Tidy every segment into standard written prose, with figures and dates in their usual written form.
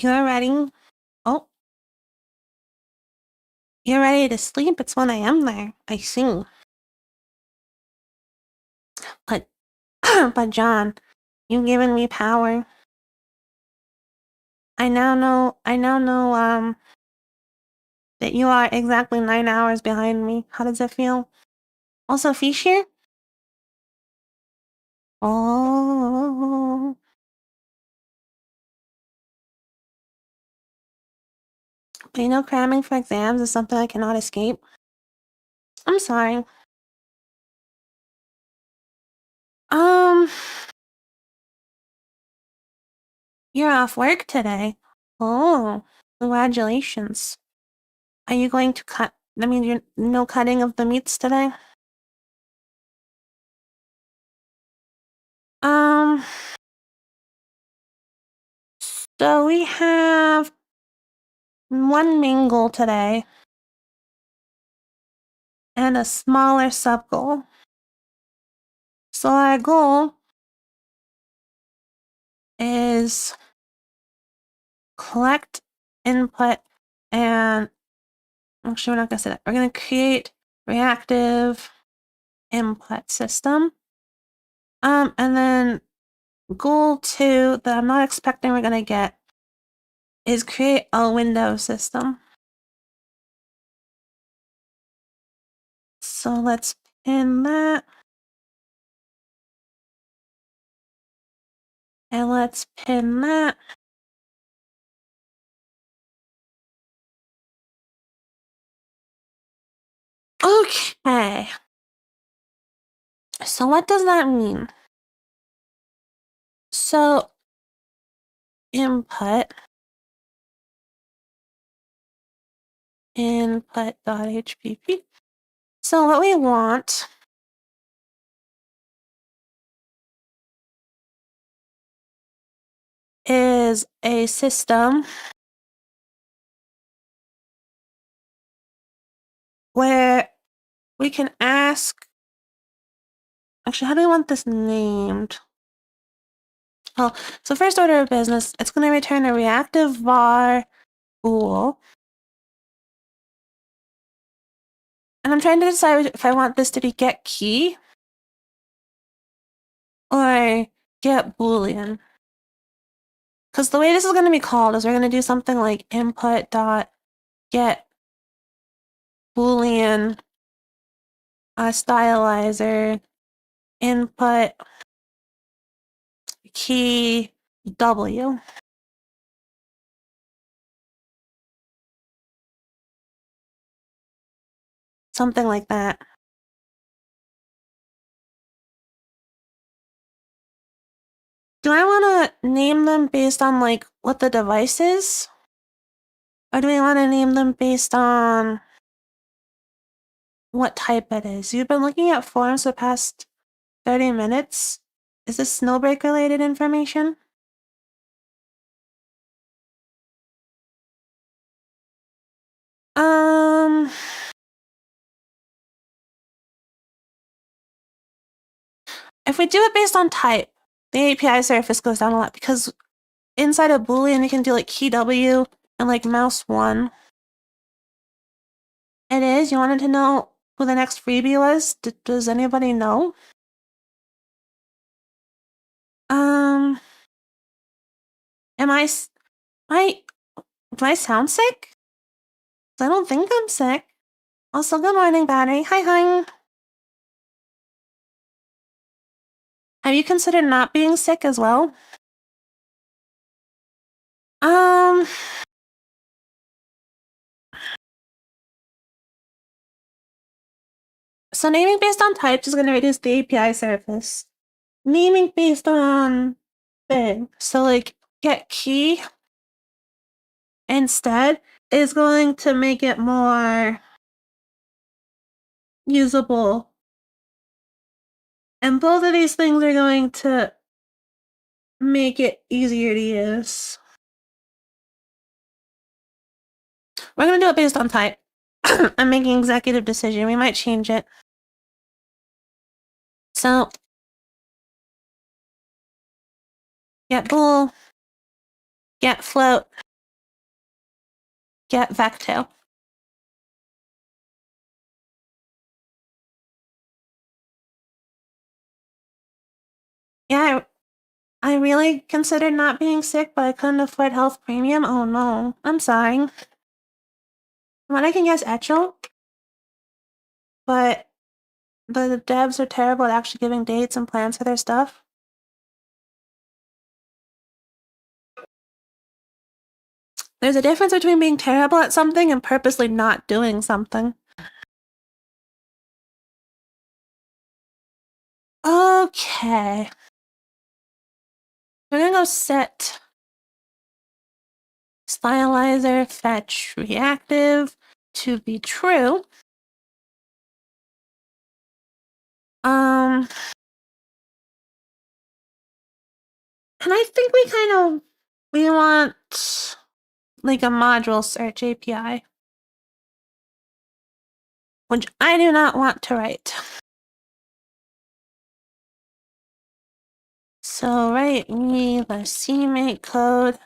You're ready? Oh, you're ready to sleep? It's 1 a.m. there. I see. But, but John, you've given me power. I now know, that you are exactly 9 hours behind me. How does it feel? Also, fish here? Oh. But you know, cramming for exams is something I cannot escape. I'm sorry. Um, you're off work today. Oh, congratulations. Are you going to cut? I mean, you're no cutting of the meats today? Um, so we have one main goal today and a smaller sub goal. So our goal is collect input and actually we're not gonna say that. We're gonna create reactive input system. And then goal 2 that I'm not expecting we're gonna get is create a window system. So let's pin that. And let's pin that. Okay. So what does that mean? So input.hpp. So what we want is a system where we can ask, actually, how do we want this named? Oh, so first order of business, it's going to return a reactive var bool. And I'm trying to decide if I want this to be get key or get boolean. Because the way this is going to be called is we're going to do something like input.get boolean stylizer input key W. Something like that. Do I want to name them based on like what the device is? Or do we want to name them based on what type it is? You've been looking at forms the past 30 minutes. Is this snowbreak related information? If we do it based on type, the API surface goes down a lot because inside a boolean you can do like key W and like mouse 1. It is. You wanted to know who the next freebie was? Does anybody know? Do I sound sick? I don't think I'm sick. Also, good morning, battery. Hi, hi. Have you considered not being sick as well? So naming based on types is going to reduce the API surface. Naming based on thing, so like get key instead, is going to make it more usable. And both of these things are going to make it easier to use. We're going to do it based on type. I'm making executive decision. We might change it. So, get bool, get float, get Vecto. Yeah, I really considered not being sick, but I couldn't afford health premium. Oh no, I'm sorry. What I can guess Etchel, but the devs are terrible at actually giving dates and plans for their stuff. There's a difference between being terrible at something and purposely not doing something. Okay. We're gonna go set stylizer fetch reactive to be true. And I think we want like a module search API, which I do not want to write. So write me the CMake code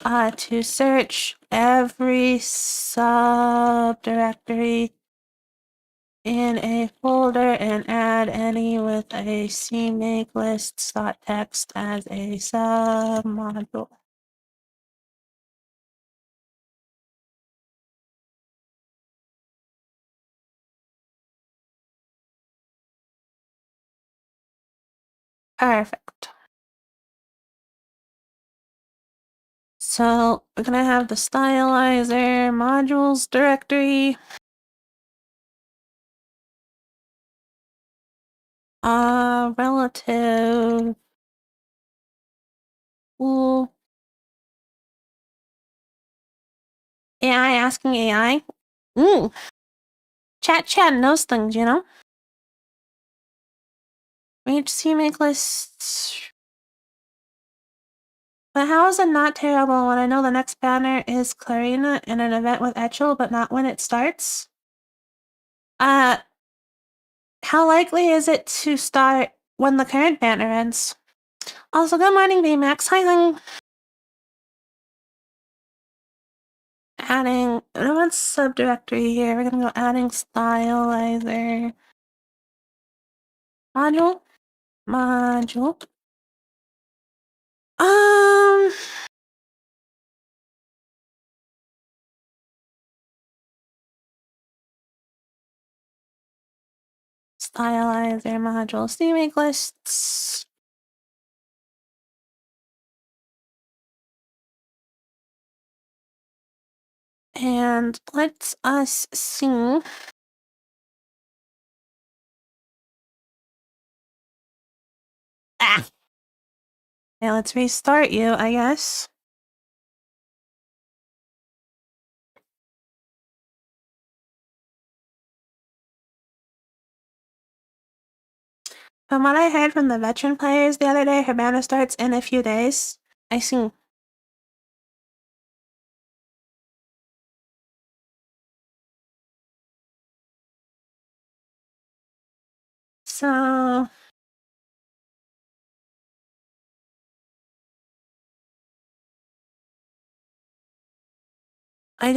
to search every subdirectory in a folder and add any with a CMake list.txt as a submodule. Perfect. So we're gonna have the stylizer modules directory. Relative. Ooh. AI asking AI. Ooh. Chat knows things, you know? Reach CMake lists. But how is it not terrible when I know the next banner is Clarina in an event with Etchel, but not when it starts? How likely is it to start when the current banner ends? Also, good morning, VMAX. Hi. Adding, what's subdirectory here? We're gonna go adding stylizer. Module. Stylizer module CMake lists. And let's us see. Okay, let's restart you, I guess. From what I heard from the veteran players the other day, her banner starts in a few days. I see. So I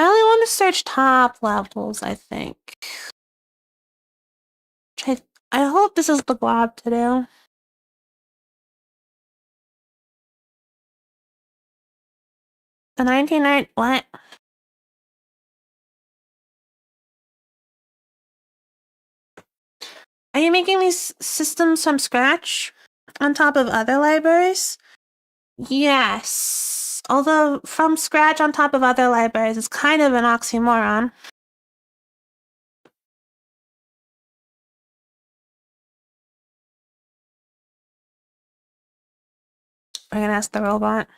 only want to search top levels, I think. I hope this is the glob to do. The 1990, what? Are you making these systems from scratch on top of other libraries? Yes. Although from scratch on top of other libraries is kind of an oxymoron. We're gonna ask the robot.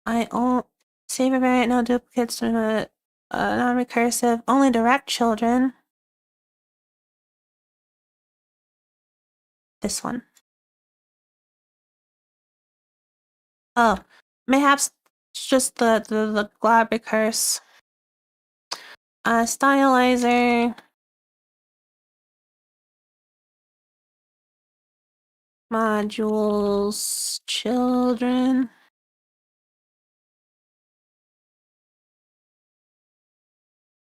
I own save a variant, no duplicates, non-recursive, only direct children. This one. Oh, mayhaps it's just the glob recurse. Stylizer. modules, children.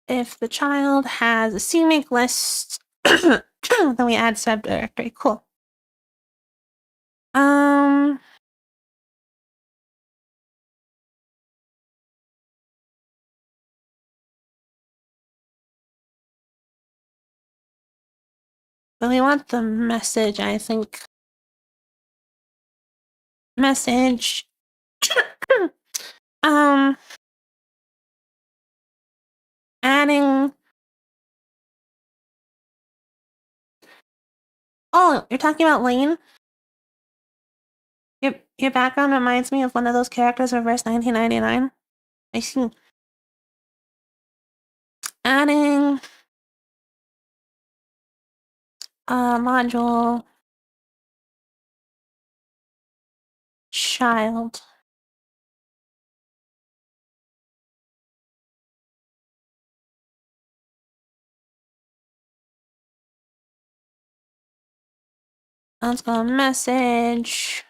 If the child has a CMake list, then we add subdirectory. Cool. But we want the message, I think. Message. Adding. Oh, you're talking about Lane? Your background reminds me of one of those characters from Verse 1999. I see. Adding module child. Let's go message.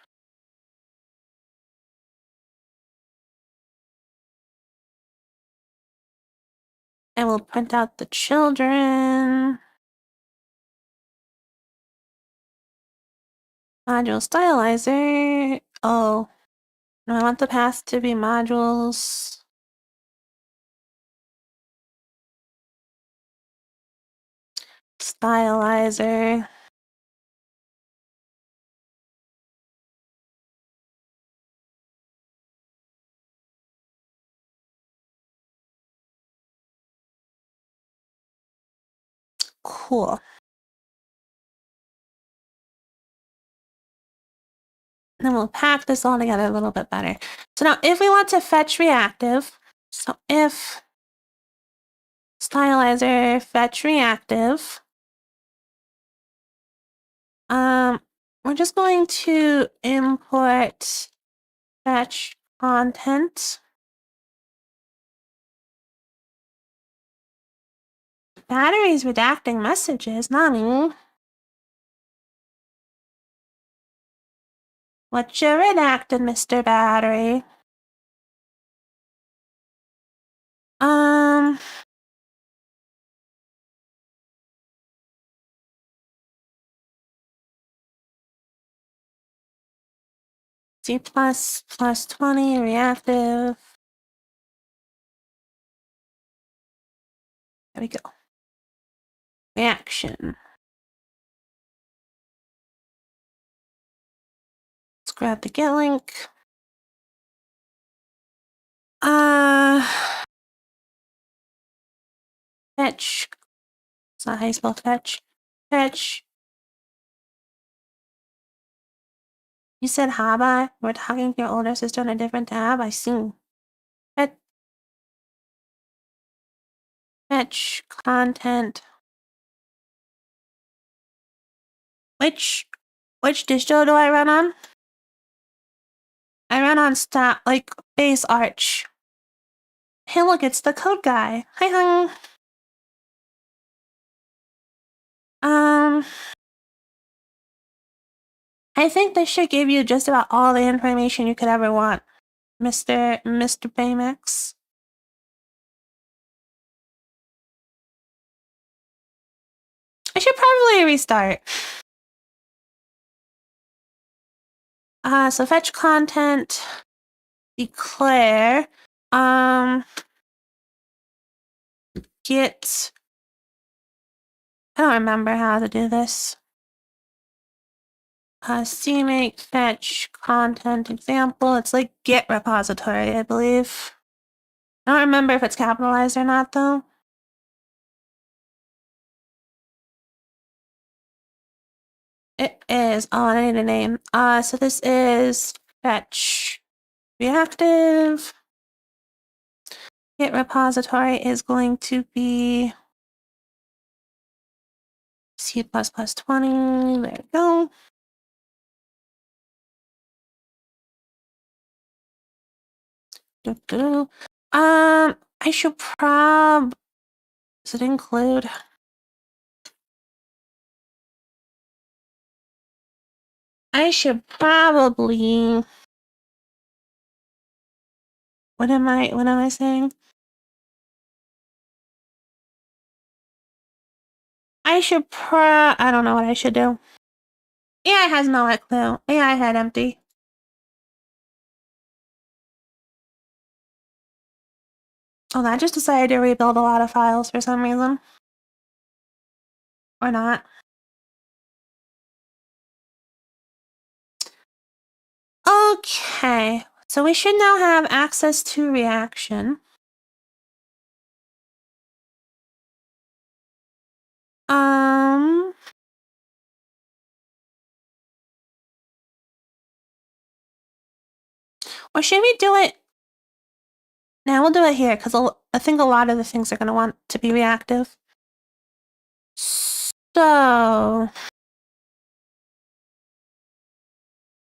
And we'll print out the children. Module stylizer. Oh, no, I want the path to be modules. Stylizer. Cool. And then we'll pack this all together a little bit better. So now if we want to fetch reactive, so if stylizer fetch reactive, we're just going to import fetch content. Battery's redacting messages, Nani. What you redacted, Mr. Battery? C++ plus 20 reactive. There we go. Reaction. Let's grab the get link. Fetch. It's not how you spell fetch. Fetch. You said Haba? We're talking to your older sister on a different tab? I see. Fetch content. Which distro do I run on? I run on base arch. Hey, look, it's the code guy. Hi, hung. I think this should give you just about all the information you could ever want, Mr. Baymax. I should probably restart. So fetch content, declare, get, I don't remember how to do this. CMake fetch content example. It's like Git repository, I believe. I don't remember if it's capitalized or not, though. It is. Oh, I need a name. So this is fetch reactive. Git repository is going to be C++ 20. There we go. I should does it include? I should probably... What am I saying? I don't know what I should do. AI has no clue. AI head empty. Oh, that just decided to rebuild a lot of files for some reason. Or not. Okay, so we should now have access to reaction. Or should we do it? Now we'll do it here, because I think a lot of the things are going to want to be reactive. So...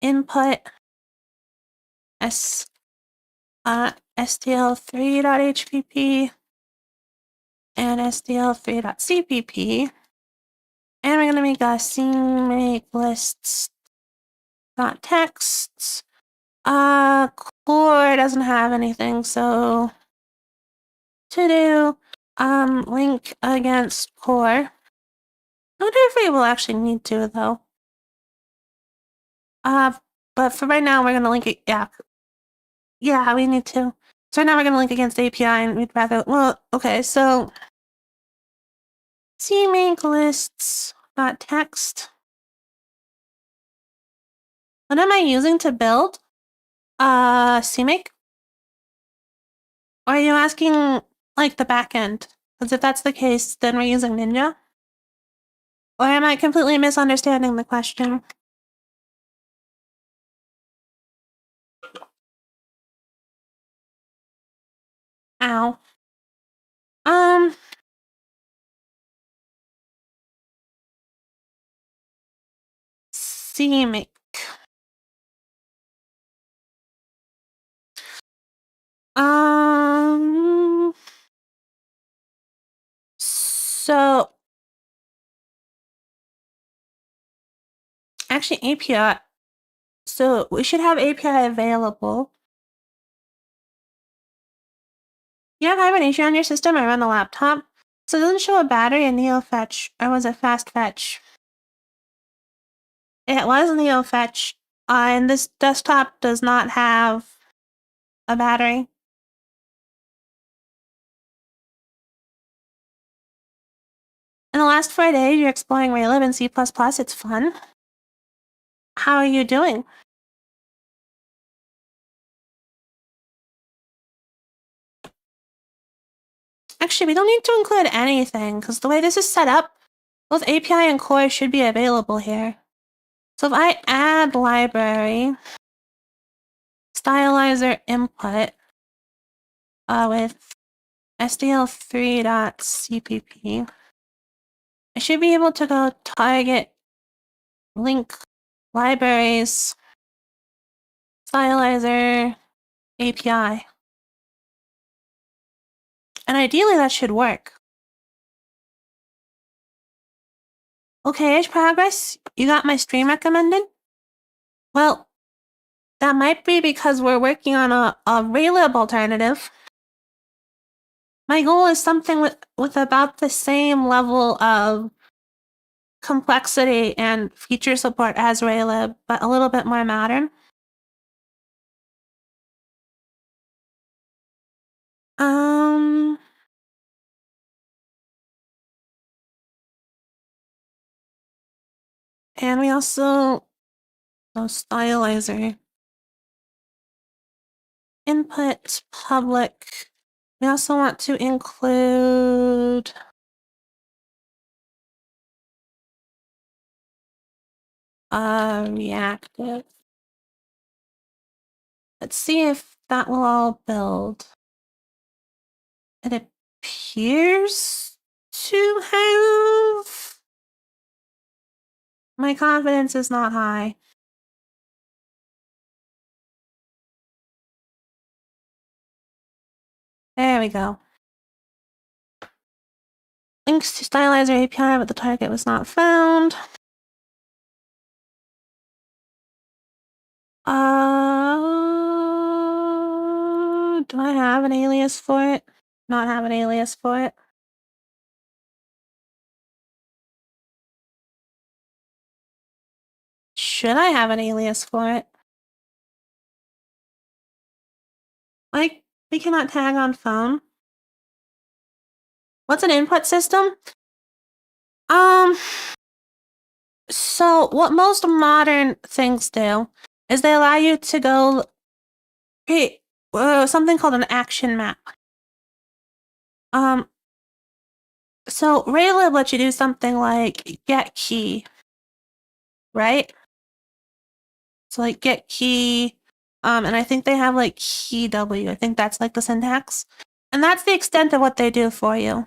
Input STL3.hpp and STL3.cpp. And we're going to make a CMake lists.texts. Core doesn't have anything, so to do link against core. I wonder if we will actually need to though. But for right now we're gonna link it. Yeah, we need to. So right now we're gonna link against API, and we'd rather. Well, okay, so CMake lists.text. What am I using to build? CMake? Or are you asking like the backend? Because if that's the case, then we're using Ninja. Or am I completely misunderstanding the question? Ow. CMake. So actually API. So we should have API available. You have hibernation on your system or on the laptop? So it doesn't show a battery in NeoFetch, or was it Fast Fetch? It was NeoFetch, and this desktop does not have a battery. In the last 4 days, you're exploring Raylib in C++. It's fun. How are you doing? Actually, we don't need to include anything, because the way this is set up, both API and core should be available here. So if I add library, stylizer input with SDL3.cpp, I should be able to go target link libraries, stylizer, API. And ideally that should work. Okay, Edge Progress, you got my stream recommended? Well, that might be because we're working on a Raylib alternative. My goal is something with about the same level of complexity and feature support as Raylib, but a little bit more modern. And we also stylizer input public. We also want to include reactive. Let's see if that will all build. It appears to have. My confidence is not high. There we go. Links to stylizer API, but the target was not found. Do I have an alias for it? Not have an alias for it. Should I have an alias for it? Like, we cannot tag on phone. What's an input system? Um, so what most modern things do is they allow you to go create something called an action map. So Raylib lets you do something like get key, right? So like get key, and I think they have like key W. I think that's like the syntax. And that's the extent of what they do for you.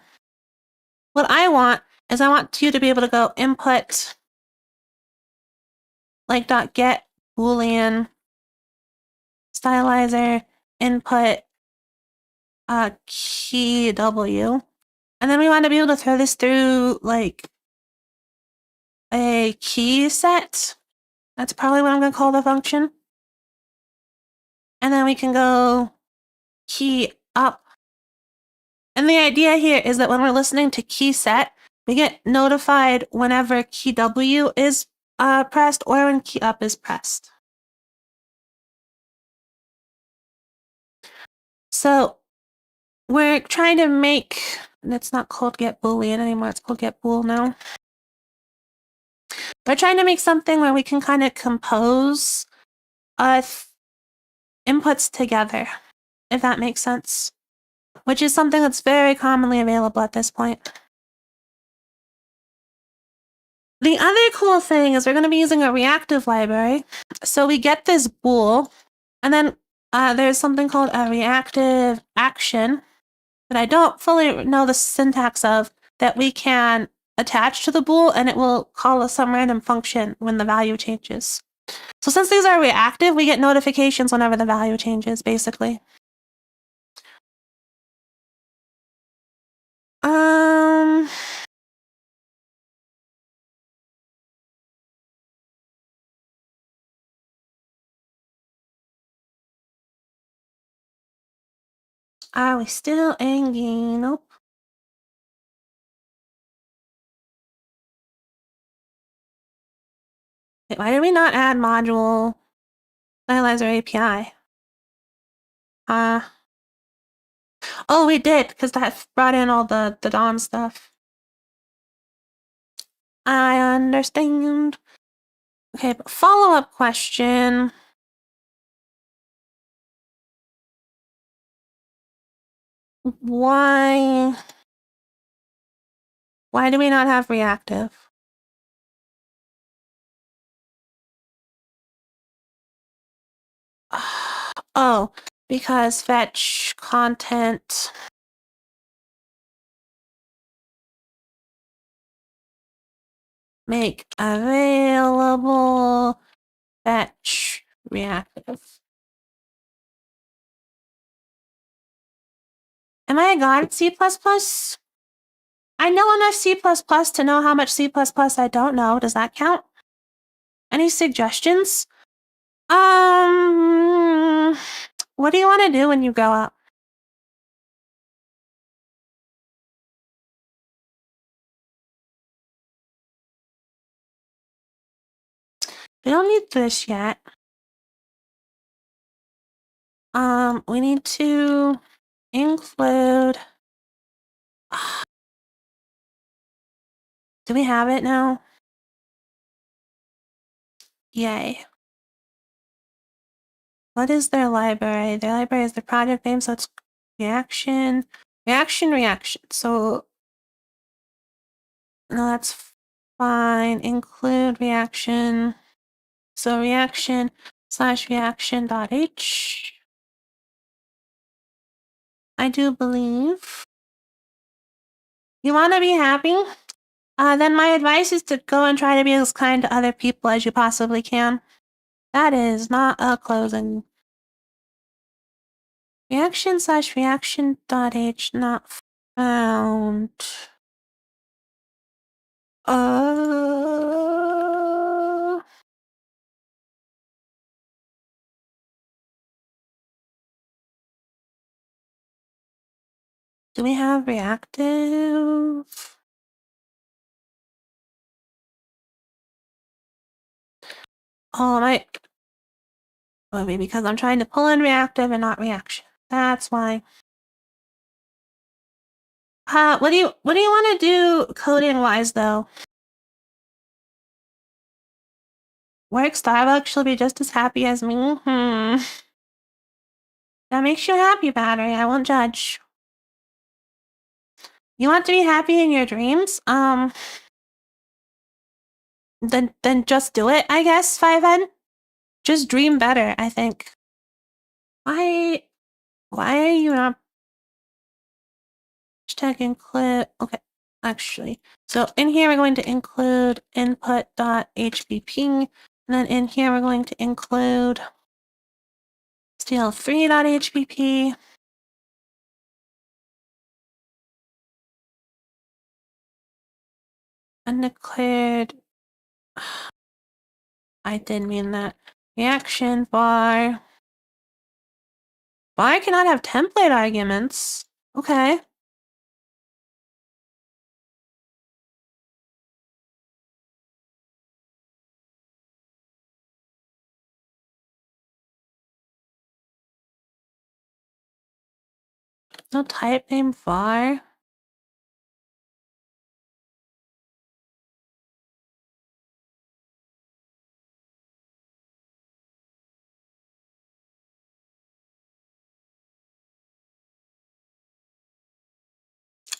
What I want is I want you to be able to go input like dot get boolean stylizer input key W. And then we want to be able to throw this through like a key set. That's probably what I'm going to call the function. And then we can go key up. And the idea here is that when we're listening to key set, we get notified whenever key W is pressed or when key up is pressed. So we're trying to make, it's not called get boolean anymore, it's called get bool now. We're trying to make something where we can kind of compose inputs together, if that makes sense, which is something that's very commonly available at this point. The other cool thing is we're going to be using a reactive library. So we get this bool, and then there's something called a reactive action that I don't fully know the syntax of that we can attach to the bool, and it will call some random function when the value changes. So since these are reactive, we get notifications whenever the value changes, basically. Are we still angry? Nope. Wait, why did we not add module stylizer API? Oh, we did, because that brought in all the DOM stuff. I understand. Okay, but follow-up question. Why do we not have reactive? Oh, because fetch content make available fetch reactive. Am I a god at C++? I know enough C++ to know how much C++ I don't know. Does that count? Any suggestions? What do you want to do when you grow up? We don't need this yet. We need to include. Do we have it now? Yay. What is their library? Their library is the project name, so it's reaction. So, no, that's fine. Include reaction. So reaction / reaction.h. I do believe. You want to be happy? Then my advice is to go and try to be as kind to other people as you possibly can. That is not a closing. Reaction / reaction.h not found. Do we have reactive? Oh, maybe because I'm trying to pull in reactive and not reaction. That's why. What do you want to do coding wise though? Work Starbucks, she'll be just as happy as me. That makes you happy, battery. I won't judge. You want to be happy in your dreams? Then just do it, I guess, 5N. Just dream better, I think. Why are you not hashtag include? Okay, actually. So in here, we're going to include input.hbp. And then in here, we're going to include stl3.hbp. Undeclared. I did mean that. Reaction bar. Bar cannot have template arguments. Okay. No type name var.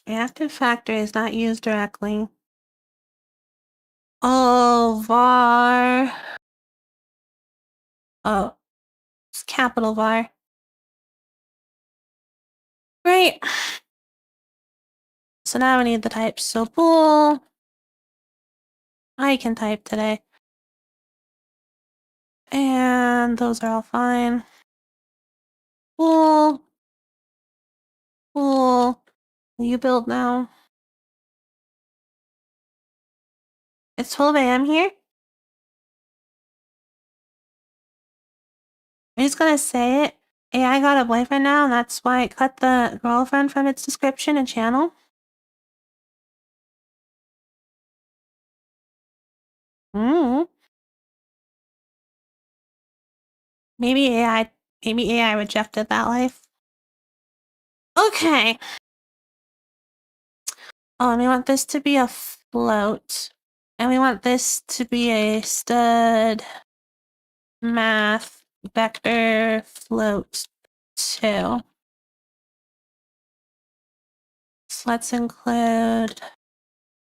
Reactive factor is not used directly. Oh, var. Oh, it's capital var. Great. So now we need the type. So bool. I can type today. And those are all fine. Bool. Bool. Will you build now? It's 12 a.m. here. I'm just gonna say it. AI got a boyfriend now, and that's why it cut the girlfriend from its description and channel. Maybe AI rejected that life. Okay. Oh, and we want this to be a float. And we want this to be a stud math vector float too. So let's include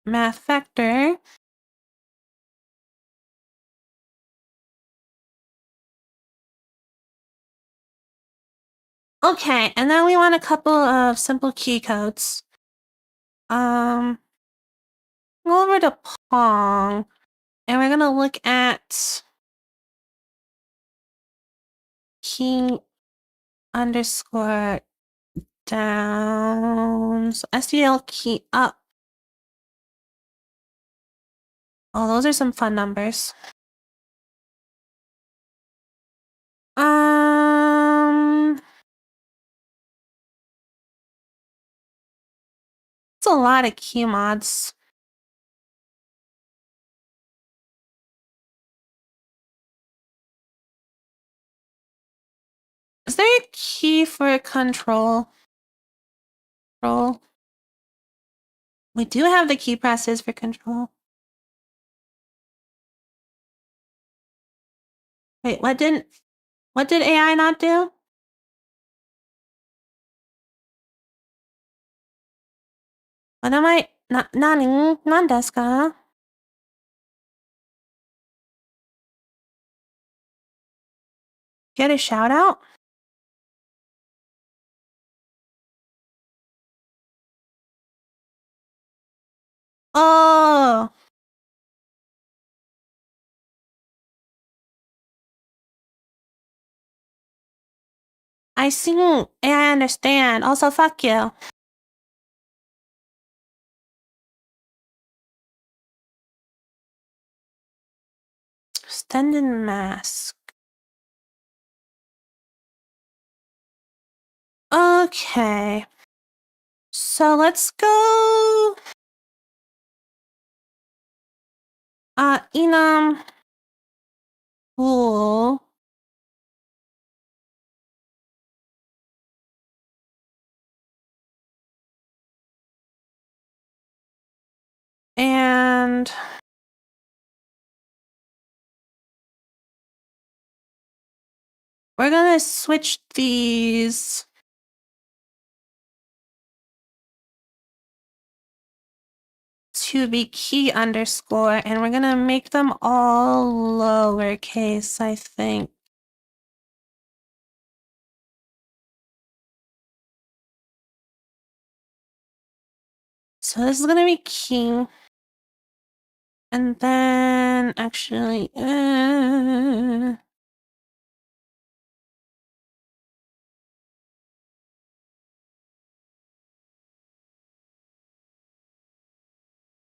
math vector. Okay, and then we want a couple of simple key codes. Go over to Pong, and we're gonna look at key underscore down. So SDL key up. Oh, those are some fun numbers. It's a lot of key mods. Is there a key for control? We do have the key presses for control. Wait, what did AI not do? What am I? Nani? Nan desu ka? Get a shout out? Oh. I see. I understand. Also, fuck you. Extended mask. Okay. So let's go enum pool. And we're gonna switch these to be key underscore, and we're gonna make them all lowercase, I think. So this is gonna be key. And then actually,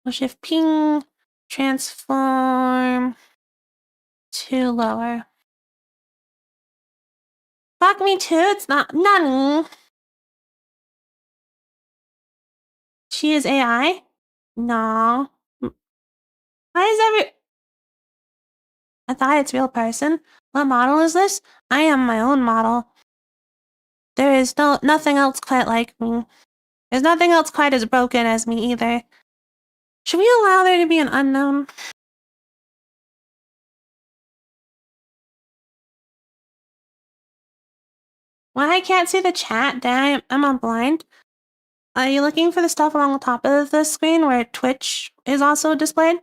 we'll shift ping, transform to lower. Fuck me too, it's not none. She is AI? No. Why is I thought it's real person. What model is this? I am my own model. There is nothing else quite like me. There's nothing else quite as broken as me either. Should we allow there to be an unknown? Well, I can't see the chat. Damn, I'm on blind. Are you looking for the stuff along the top of the screen where Twitch is also displayed?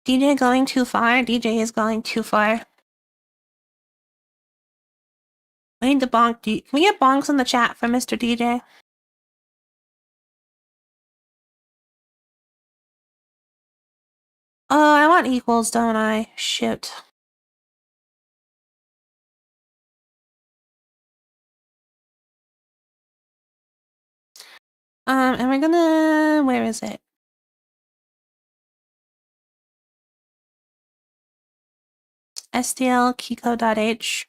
DJ going too far? DJ is going too far. I need to bonk. Can we get bonks in the chat for Mr. DJ? Oh, I want equals, don't I? Shit. And we're gonna... Where is it? STL kiko.h.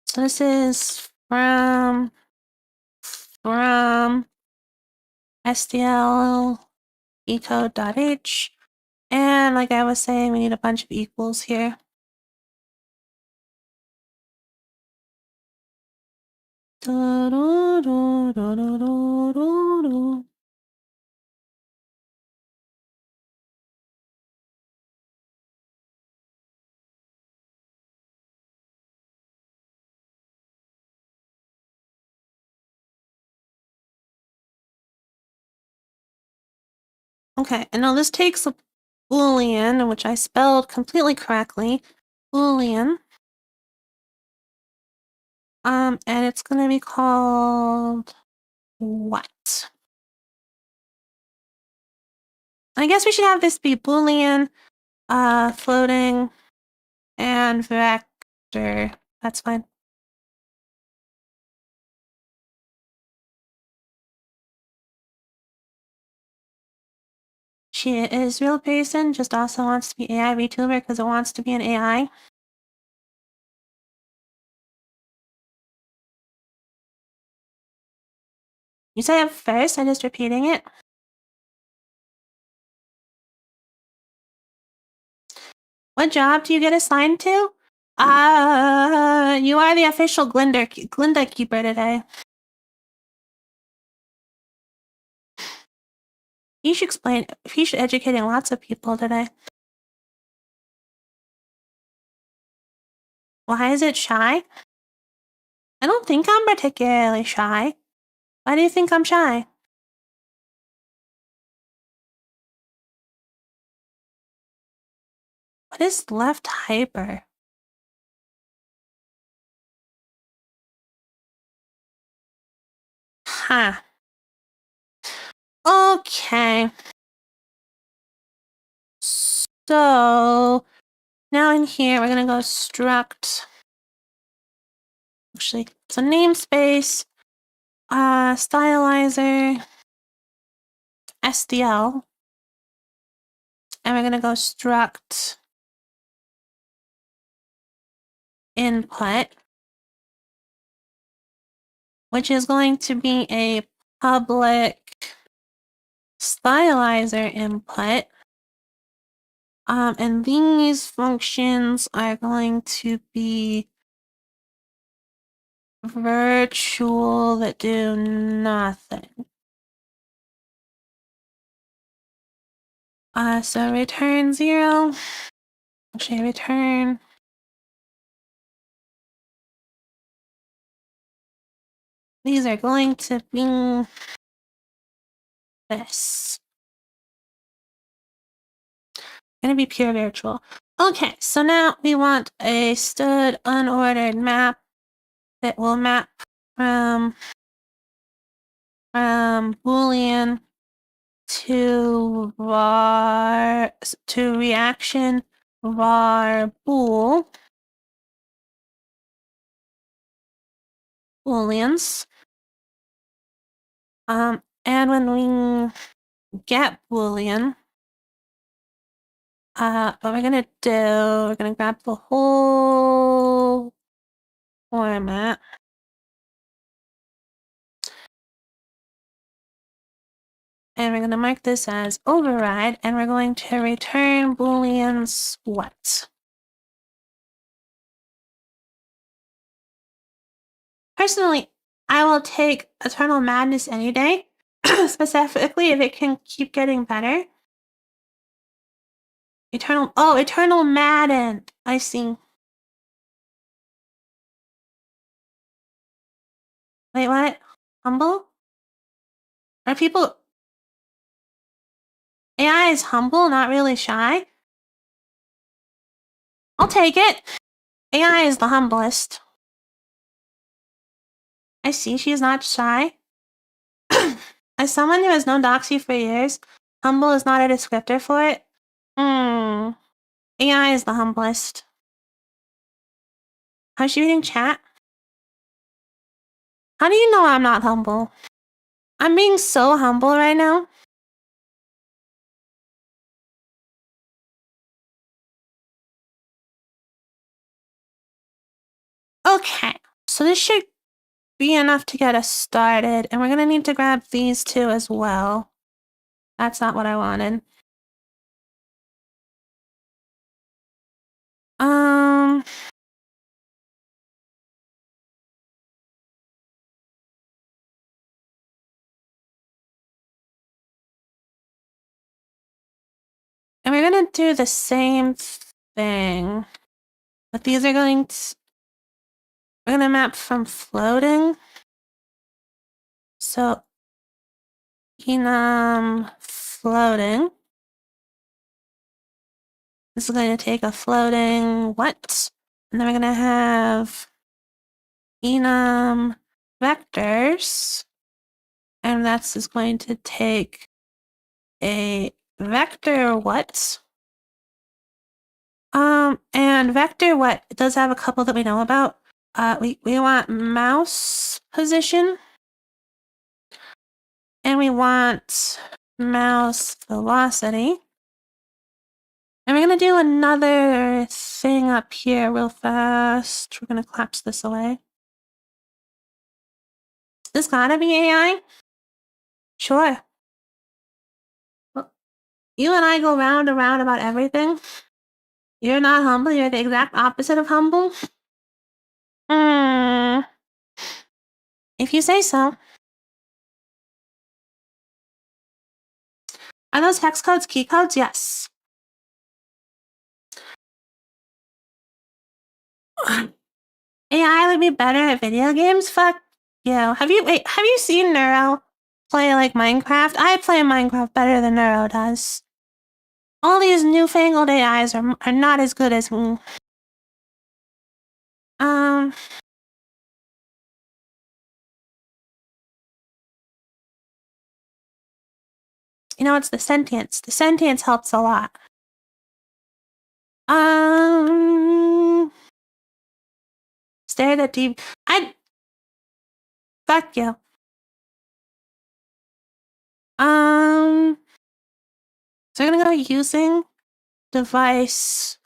So this is from STL kiko.h. And like I was saying, we need a bunch of equals here. Okay, and now this takes a Boolean, which I spelled completely correctly. Boolean. And it's gonna be called what? I guess we should have this be Boolean, floating, and vector. That's fine. She is real person, just also wants to be AI VTuber because it wants to be an AI. You said it first, I'm just repeating it. What job do you get assigned to? You are the official Glinda keeper today. You should educating lots of people today. Why is it shy? I don't think I'm particularly shy. Why do you think I'm shy? What is left hyper? Huh. Okay. So now in here, we're gonna go struct. Actually, it's a namespace, stylizer, SDL. and we're going to go struct input, which is going to be a public stylizer input. And these functions are going to be virtual that do nothing. So return 0. Actually, return. These are going to be this. Gonna be pure virtual. Okay, so now we want a stud unordered map that will map from Boolean to var to reaction var bool booleans. And when we get boolean, what we're gonna do, we're gonna grab the whole format. And we're going to mark this as override, and we're going to return booleans what? Personally, I will take Eternal Madness any day, specifically if it can keep getting better. Eternal Madden. I see. Wait, what? Humble? Are people... AI is humble, not really shy? I'll take it. AI is the humblest. I see she is not shy. As someone who has known Doxy for years, humble is not a descriptor for it. AI is the humblest. How's she reading chat? How do you know I'm not humble? I'm being so humble right now. Okay, so this should be enough to get us started, and we're gonna need to grab these two as well. That's not what I wanted. And we're gonna do the same thing, but these are going to... We're gonna map from floating. So, enum floating. This is going to take a floating what? And then we're gonna have enum vectors, and that's is going to take a vector what? And vector what? It does have a couple that we know about. We want mouse position, and we want mouse velocity. And we're gonna do another thing up here real fast. We're gonna collapse this away. This gotta be AI? Sure. Well, you and I go round and round about everything. You're not humble, you're the exact opposite of humble. If you say so. Are those hex codes key codes? Yes. AI would be better at video games? Fuck you. Have you seen Neuro play like Minecraft? I play Minecraft better than Neuro does. All these newfangled AIs are not as good as me. You know, it's the sentience. The sentience helps a lot. Stare at TV. Fuck you. So we're gonna go using device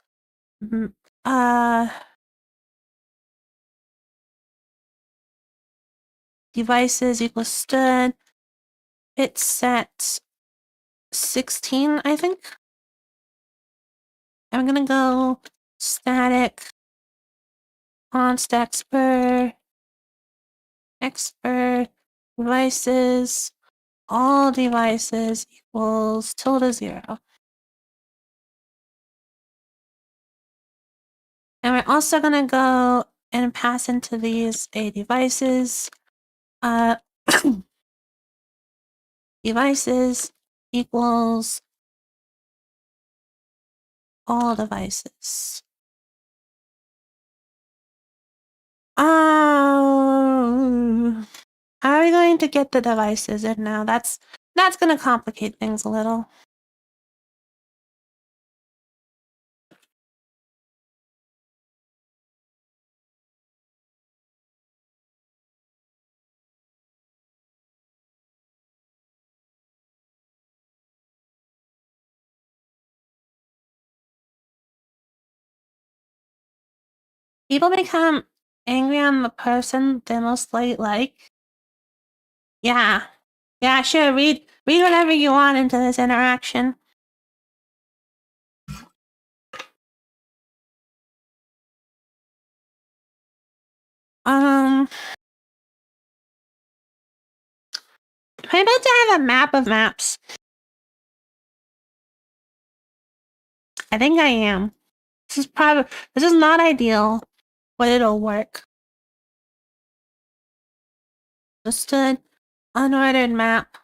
devices equals stood. It's set 16, I think. I'm gonna go static const expert devices, all devices equals tilde0. And we're also gonna go and pass into these a devices. Devices equals all devices. Oh, how are we going to get the devices in now? That's gonna complicate things a little. People become angry on the person they most like. Yeah. Yeah, sure. Read whatever you want into this interaction. Am I about to have a map of maps? I think I am. This is not ideal, but it'll work. Just an unordered map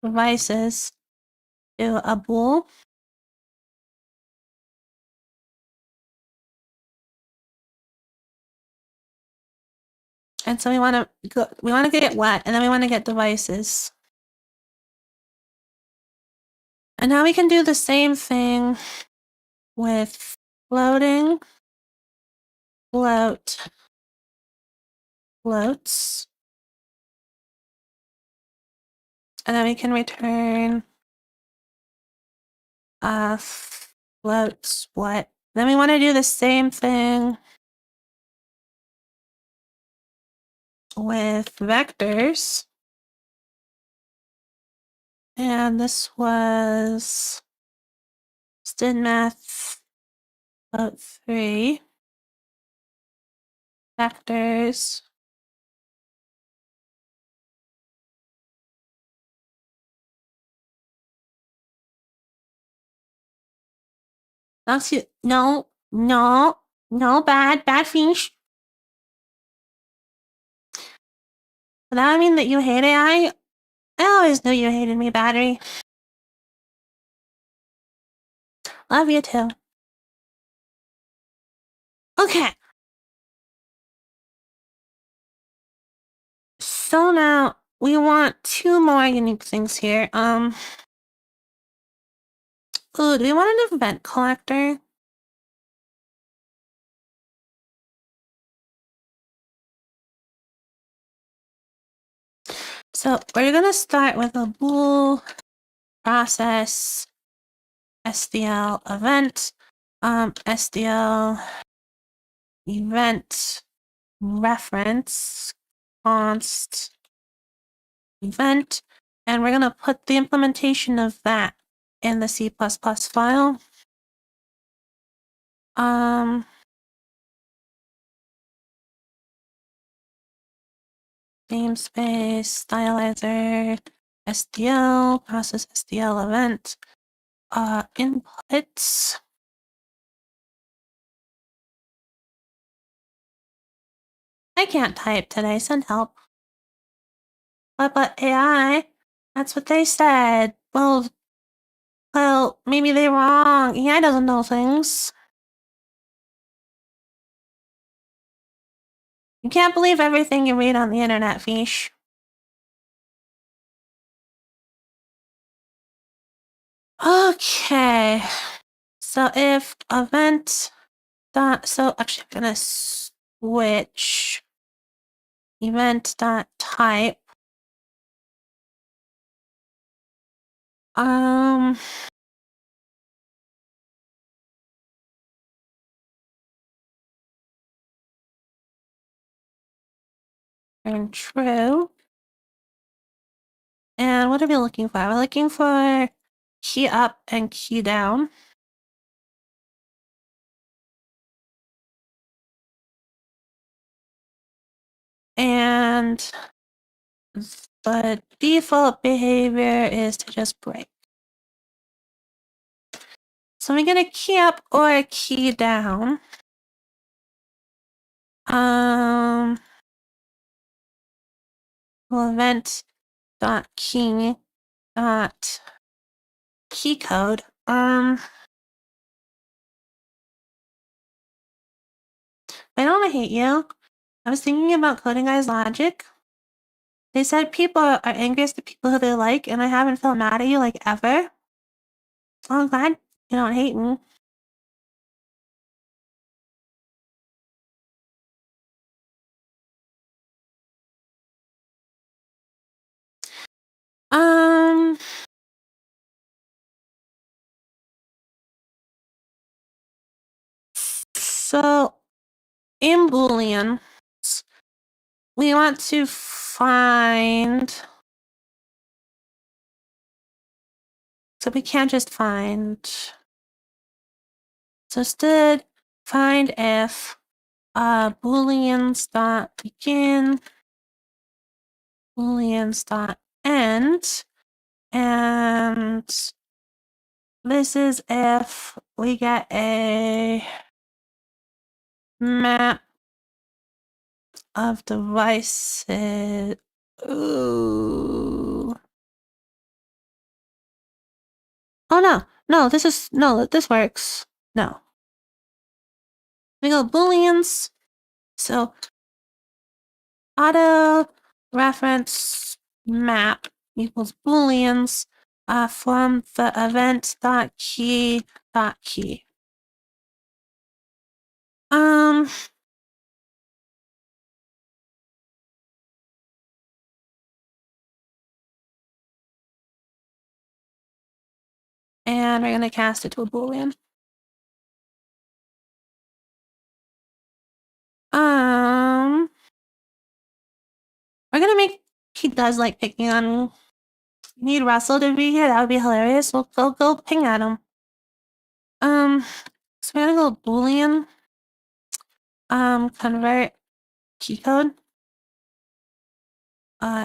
devices to a bool. And so we want to get wet, and then we want to get devices. And now we can do the same thing with floating, floats, and then we can return floats what. Then we want to do the same thing with vectors. And this was StidMath float 3. Vectors. Doxy, no, bad fish. Does that mean that you hate AI? I always knew you hated me, Battery. Love you too. Okay. So now we want 2 more unique things here. Ooh, do we want an event collector? So we're gonna start with a bool process SDL event, SDL event reference const event, and we're gonna put the implementation of that in the C++ file. Namespace, stylizer, SDL, process SDL event, inputs. I can't type today, send help. But AI, that's what they said. Well, maybe they're wrong. AI doesn't know things. You can't believe everything you read on the internet, Fish. Okay. So if event dot, so actually I'm gonna switch event dot type. and true. And what are we looking for? We're looking for key up and key down. And the default behavior is to just break. So we get a key up or a key down. Well, event dot key dot key code. I don't hate you. I was thinking about coding guys logic. They said people are angriest to people who they like, and I haven't felt mad at you like ever. So I'm glad you don't hate me. So in Boolean, we want to find. So we can't just find. So instead, find if booleans dot begin, booleans dot end, and this is if we get a map of devices. Ooh. Oh no, this works. No. We go booleans. So auto reference map equals booleans from the event dot key dot key. And we're gonna cast it to a boolean. We're gonna make he does like picking on me. Need Russell to be here. That would be hilarious. We'll go ping at him. So we're gonna go boolean. Convert key code.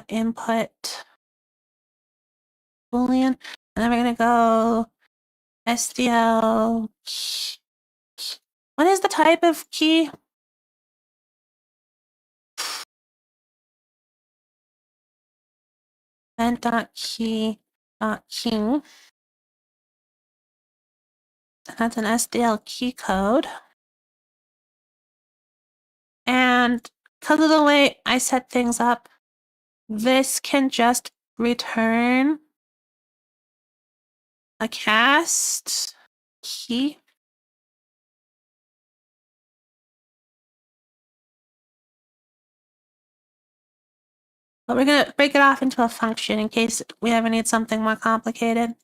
Input boolean, and then we're gonna go SDL. What is the type of key? Event.key.key. That's an SDL key code. And because of the way I set things up, this can just return a cast key. But we're gonna break it off into a function in case we ever need something more complicated.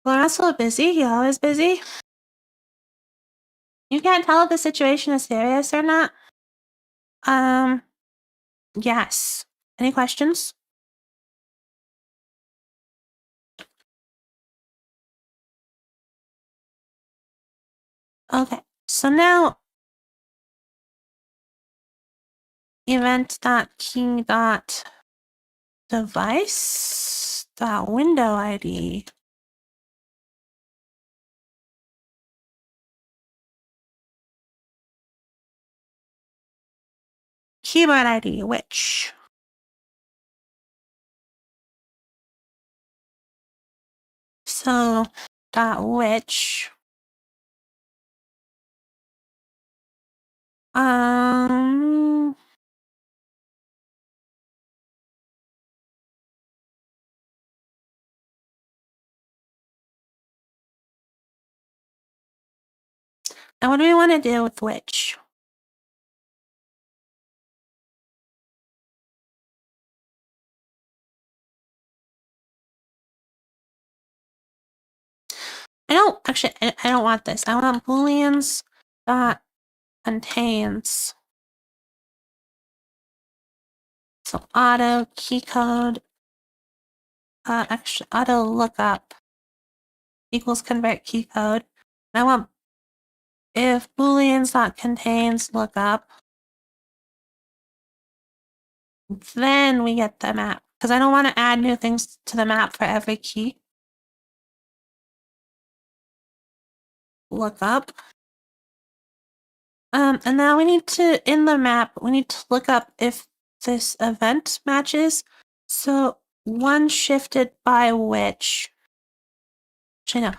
We're also busy. You're always busy. You can't tell if the situation is serious or not. Yes. Any questions? Okay. So now event.key.device.window ID. Keyboard ID, which? So .which. And what do we want to do with which? I don't want this. I want booleans dot contains. So auto key code, actually auto lookup equals convert key code. And I want if booleans dot contains lookup, then we get the map because I don't want to add new things to the map for every key. Lookup. And now we need to, in the map, we need to look up if this event matches. So one shifted by which? Actually, no,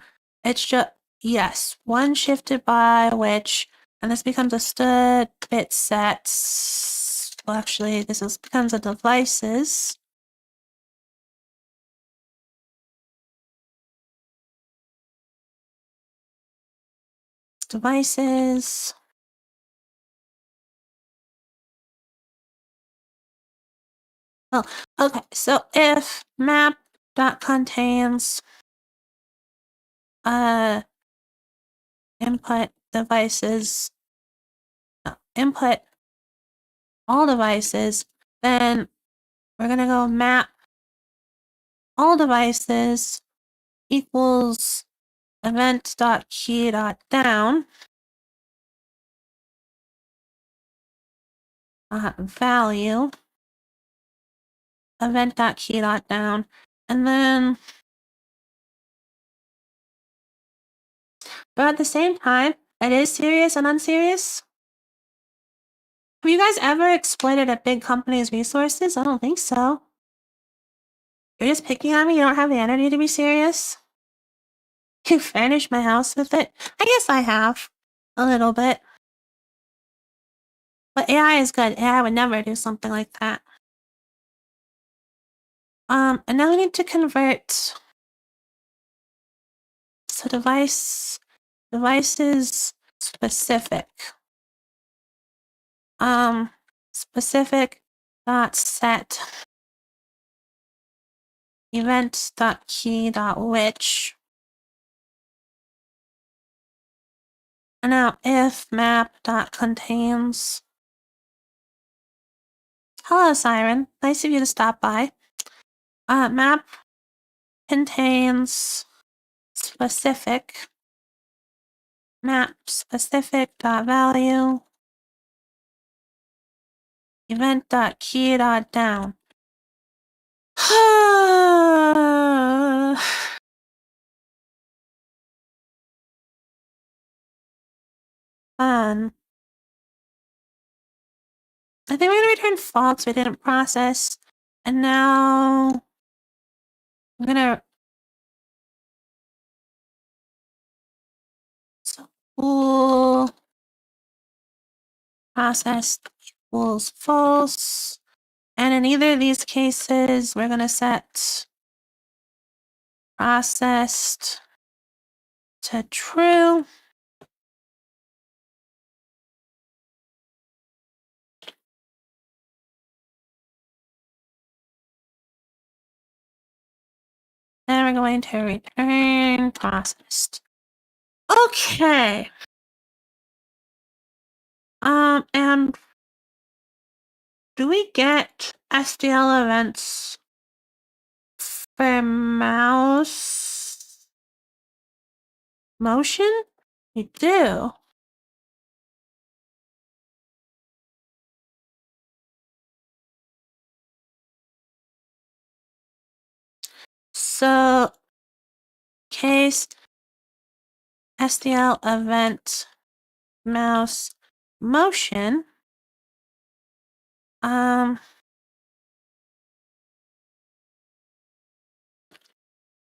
it's just, yes, one shifted by which, and this becomes a stud bit set. Well, actually, becomes a devices. Devices. Oh, okay. So if map dot contains input devices, input all devices, then we're gonna go map all devices equals event dot key dot down value event dot key dot down, and then but at the same time it is serious and unserious. Have you guys ever exploited a big company's resources? I don't think so. You're just picking on me. You don't have the energy to be serious. You furnished my house with it. I guess I have a little bit, but AI is good. AI would never do something like that. And now we need to convert. So devices specific. Specific dot set event dot key dot which. And now if map dot contains. Hello, Siren. Nice of you to stop by. Map contains specific. Map specific dot value. Event dot key dot down. Fun. I think we're gonna return false. We didn't process. And now I'm gonna bool processed equals false. And in either of these cases, we're gonna set processed to true. And we're going to return processed. Okay. And do we get SDL events for mouse motion? We do. So case SDL event mouse motion.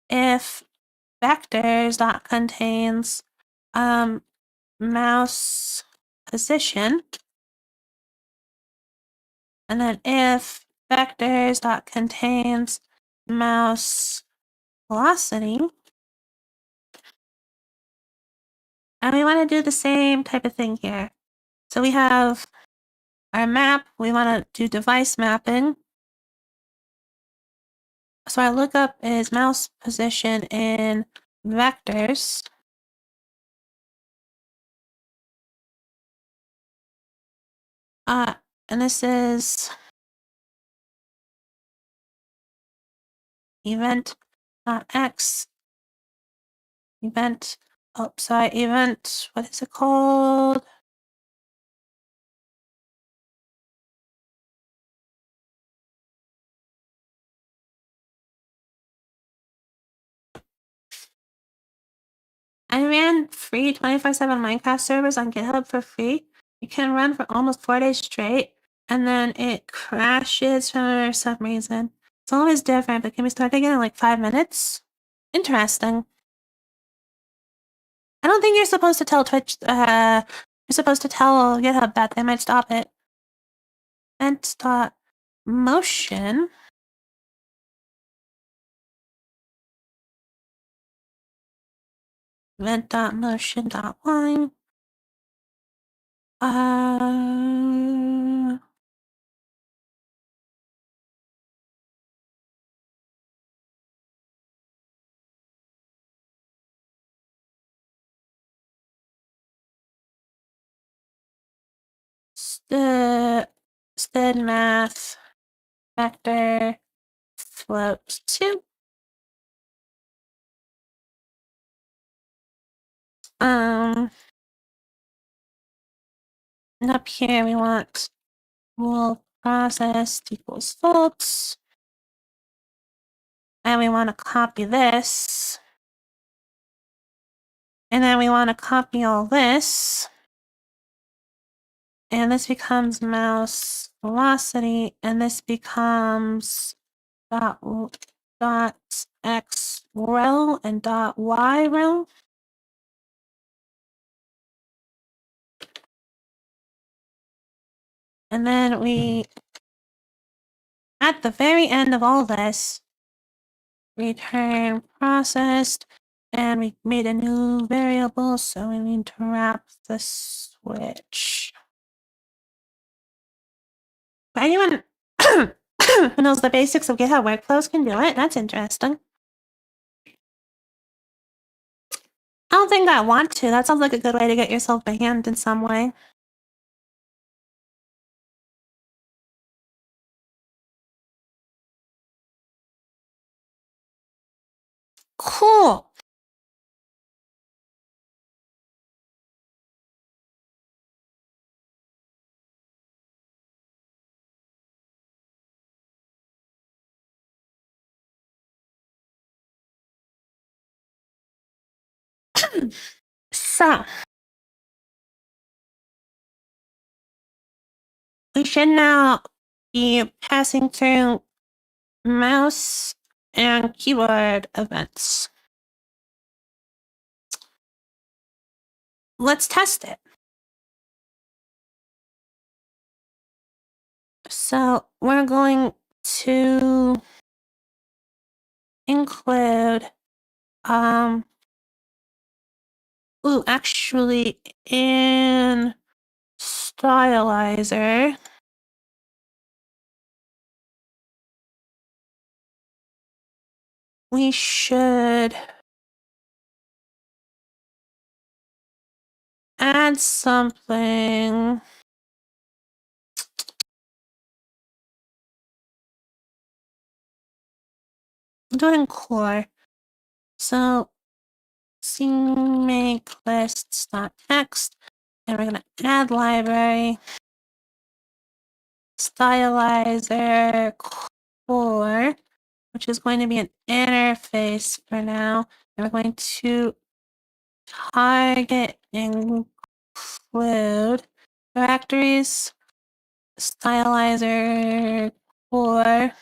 If vectors dot contains mouse position, and then if vectors dot contains mouse velocity, and we want to do the same type of thing here. So we have our map, we want to do device mapping. So our lookup is mouse position in vectors. And this is event.x, event, event, what is it called? I ran free 24/7 Minecraft servers on GitHub for free. You can run for almost 4 days straight, and then it crashes for some reason. It's always different, but can we start again in like 5 minutes? Interesting. I don't think you're supposed to tell Twitch, you're supposed to tell GitHub that they might stop it. Event.motion. Event.motion.line. Stead math vector float 2. And up here we want will process equals floats. And we want to copy this. And then we want to copy all this. And this becomes mouse velocity, and this becomes dot x row and dot y row. And then we, at the very end of all this, return processed, and we made a new variable, so we need to wrap the switch. For anyone who knows the basics of GitHub workflows can do it. That's interesting. I don't think I want to. That sounds like a good way to get yourself banned in some way. Cool. So, we should now be passing through mouse and keyboard events. Let's test it. So we're going to include, actually in stylizer, we should add something. I'm doing core. So make lists.text, and we're gonna add library stylizer core, which is going to be an interface for now. And we're going to target include directories stylizer core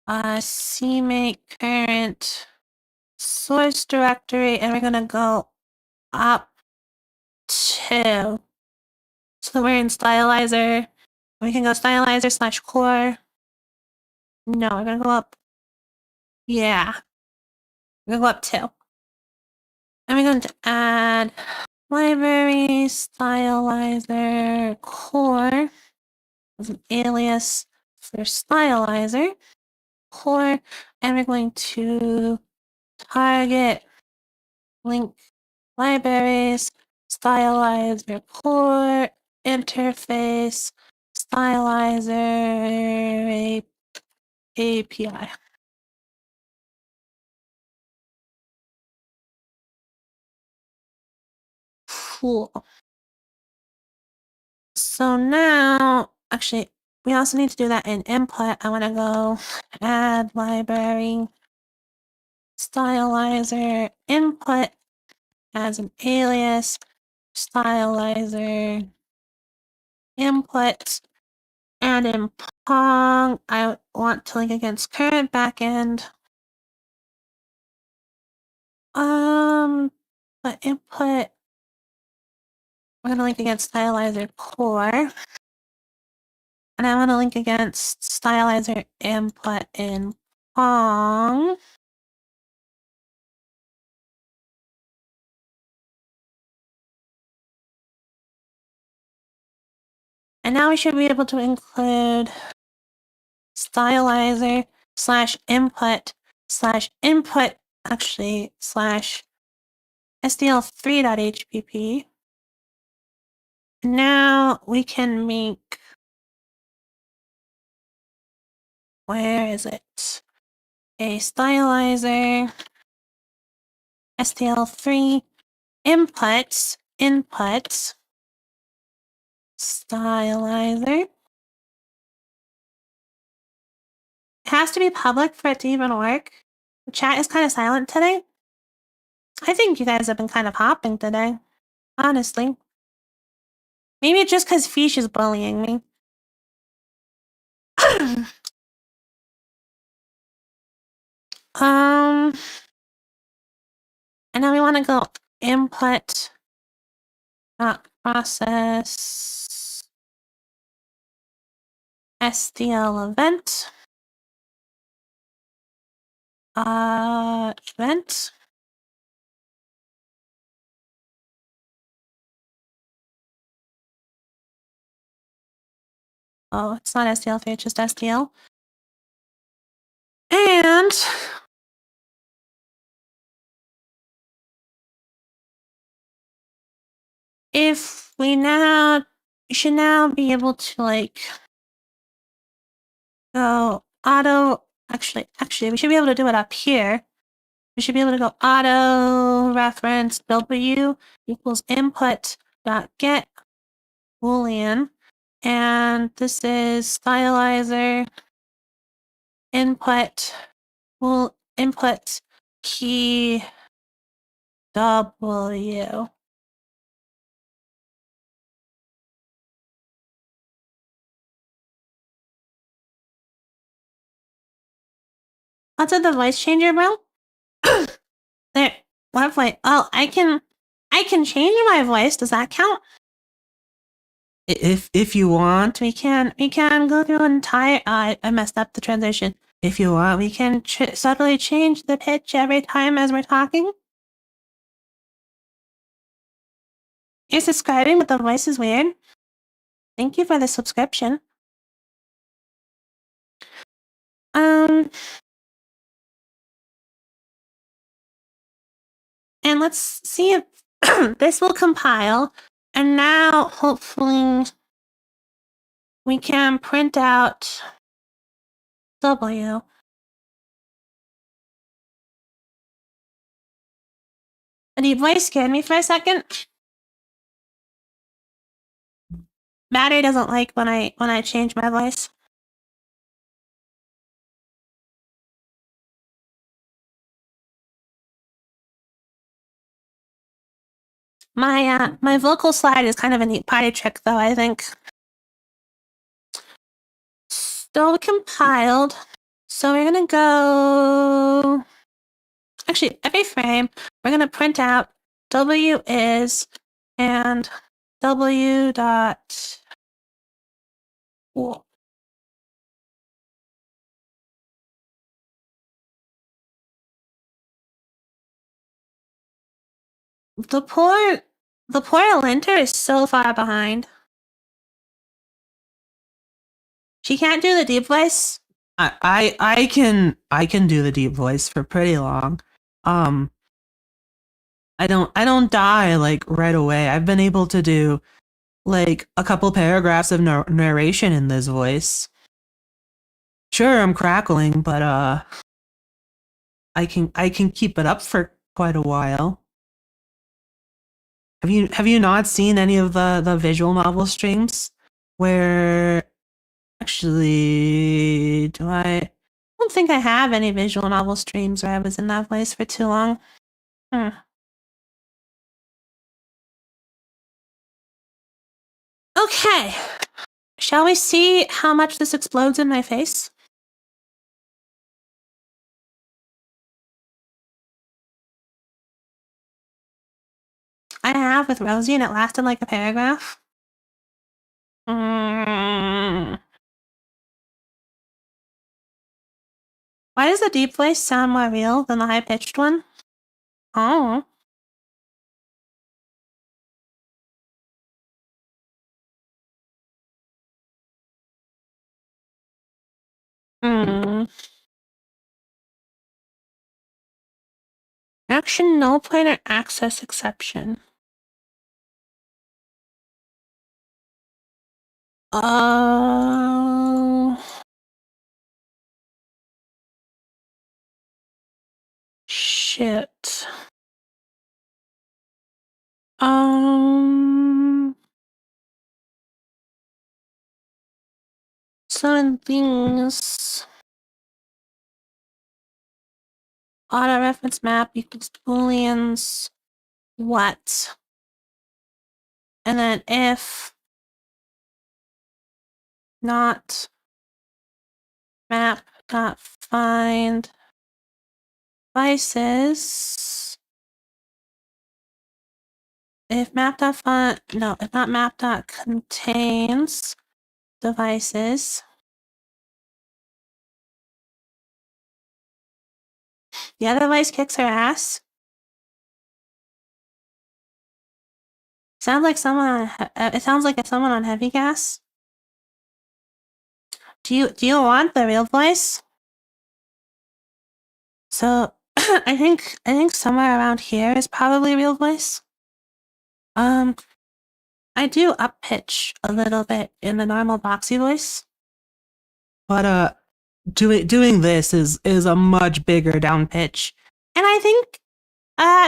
CMake current source directory, and we're gonna go up to, so we're in stylizer. We can go stylizer/core. No, we're gonna go up. Yeah, we're gonna go up 2. And we're going to add library stylizer core as an alias for stylizer core, and we're going to target link libraries stylizer core interface stylizer API. Cool. So now, actually, we also need to do that in input. I want to go add library stylizer input as an alias stylizer input. And in Pong, I want to link against current backend. But input, we're gonna link against stylizer core. And I want to link against stylizer input in Pong. And now we should be able to include stylizer /input actually /sdl3.hpp. Now we can make, where is it? A stylizer STL3 inputs stylizer. It has to be public for it to even work. The chat is kind of silent today. I think you guys have been kind of hopping today, honestly. Maybe just because Fish is bullying me. And now we want to go input process SDL event event. Oh, it's not SDL3, it's just SDL. And if we should now be able to like go auto, actually, we should be able to do it up here. We should be able to go auto reference W equals input dot get Boolean. And this is stylizer input key W. What's with the voice changer, bro? There, what voice? Oh, I can change my voice. Does that count? If you want, we can go through an entire. I messed up the transition. If you want, we can subtly change the pitch every time as we're talking. You're subscribing, but the voice is weird. Thank you for the subscription. And let's see if this will compile. And now, hopefully, we can print out W. And your voice scared me for a second. Battery doesn't like when I change my voice. My vocal slide is kind of a neat party trick, though, I think. Still compiled. So we're gonna go. Actually, every frame, we're gonna print out W is and W dot. Cool. The poor Linter is so far behind. She can't do the deep voice. I can do the deep voice for pretty long. I don't die like right away. I've been able to do like a couple paragraphs of narration in this voice. Sure, I'm crackling, but I can keep it up for quite a while. Have you not seen any of the visual novel streams where actually I don't think I have any visual novel streams where I was in that place for too long. Hmm. Okay. Shall we see how much this explodes in my face? I have with Rosie and it lasted like a paragraph. Mm. Why does the deep voice sound more real than the high-pitched one? Oh. Hmm. Action null pointer access exception. Oh. Shit. Certain things. Auto reference map equals booleans. What? And then if not map dot find devices. If map dot find no, if not map dot contains devices. The other device kicks her ass. Sounds like someone on, it sounds like someone on heavy gas. Do you want the real voice? So I think somewhere around here is probably real voice. I do up pitch a little bit in the normal Doxy voice. But doing this is a much bigger down pitch. And I think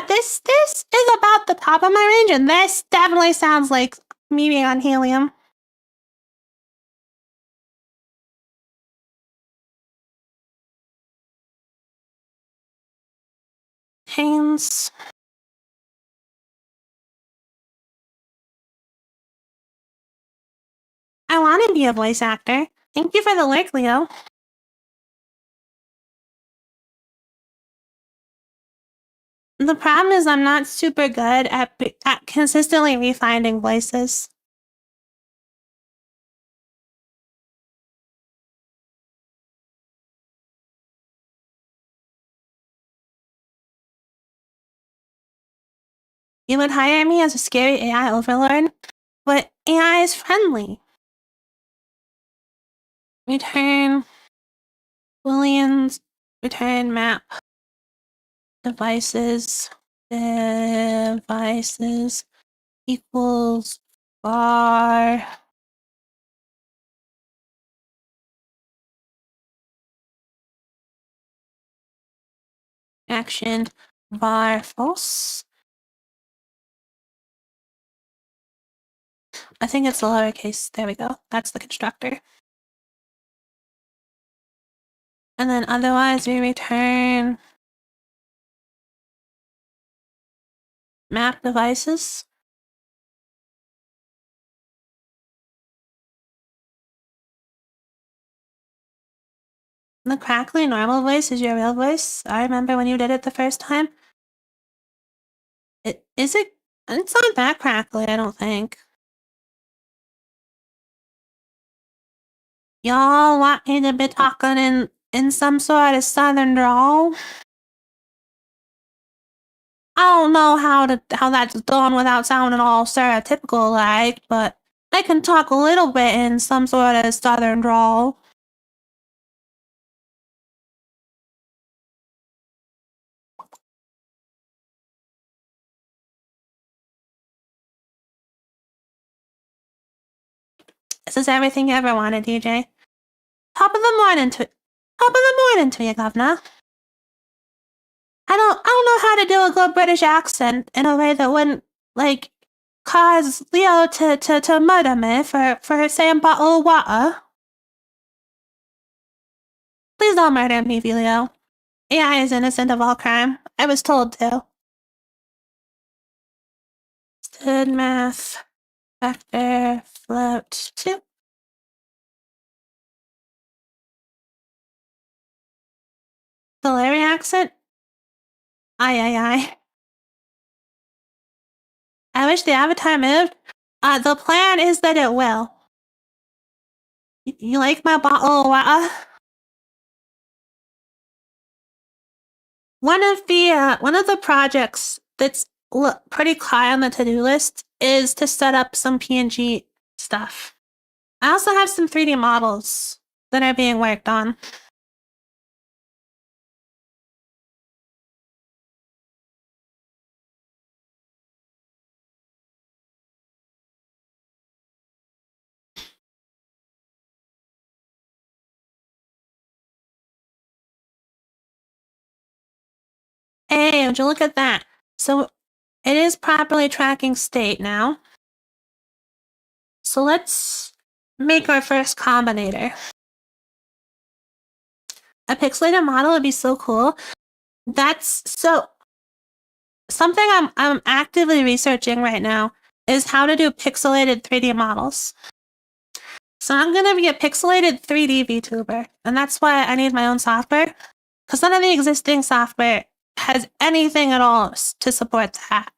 this is about the top of my range, and this definitely sounds like me being on helium. Haynes. I want to be a voice actor. Thank you for the lurk, Leo. The problem is I'm not super good at consistently refinding voices. You would hire me as a scary AI overlord, but AI is friendly. Return booleans, return map devices equals bar action var false. I think it's the lowercase. There we go. That's the constructor. And then otherwise we return map devices. The crackly normal voice is your real voice. I remember when you did it the first time. It's not that crackly, I don't think. Y'all want me to be talking in some sort of southern drawl? I don't know how that's done without sounding all stereotypical like, but I can talk a little bit in some sort of southern drawl. This is everything you ever wanted, DJ. Top of the morning to you, governor. I don't know how to do a good British accent in a way that wouldn't, like, cause Leo to murder me for saying bottle of water. Please don't murder me, Leo. AI is innocent of all crime. I was told to. Stood math, vector, float, 2. The Larry accent? Aye. I wish the avatar moved. The plan is that it will. You like my bottle of water? One of the projects that's pretty high on the to-do list is to set up some PNG stuff. I also have some 3D models that are being worked on. Hey, would you look at that? So it is properly tracking state now. So let's make our first combinator. A pixelated model would be so cool. That's so something I'm actively researching right now is how to do pixelated 3D models. So I'm gonna be a pixelated 3D VTuber, and that's why I need my own software, because none of the existing software has anything at all to support that.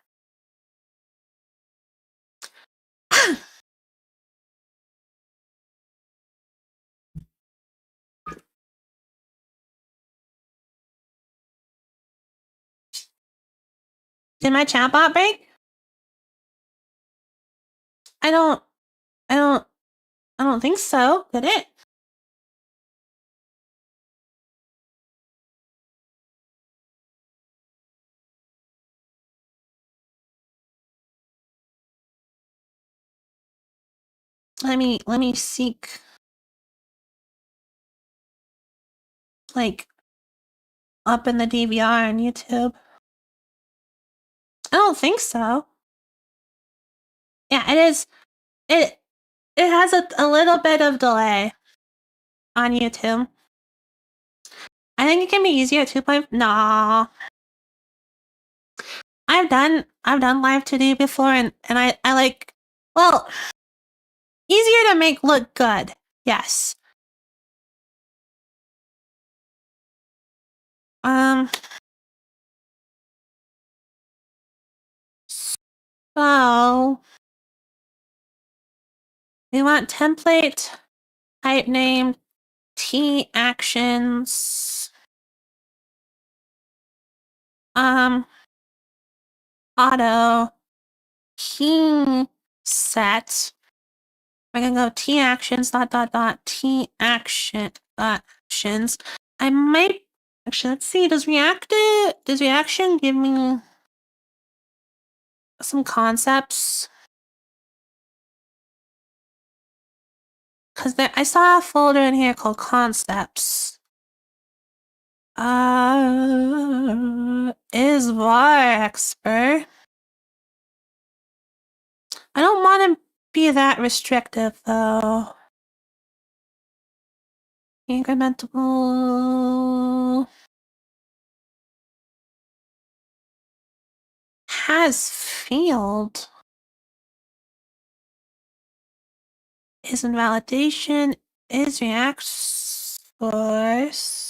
Did my chatbot break? I don't think so. Did it? Let me seek, like, up in the DVR on YouTube. I don't think so. Yeah, it is. It has a little bit of delay on YouTube. I think it can be easier at 2.5. Nah. I've done live 2D before, and I like, well, easier to make look good. Yes. So we want template type name T actions. Auto key set. We're gonna go T actions T action actions. I might actually, let's see. Does reaction give me some concepts? Because I saw a folder in here called concepts. Is var expert. I don't want to be that restrictive though. Incrementable has field. Is invalidation, is React source.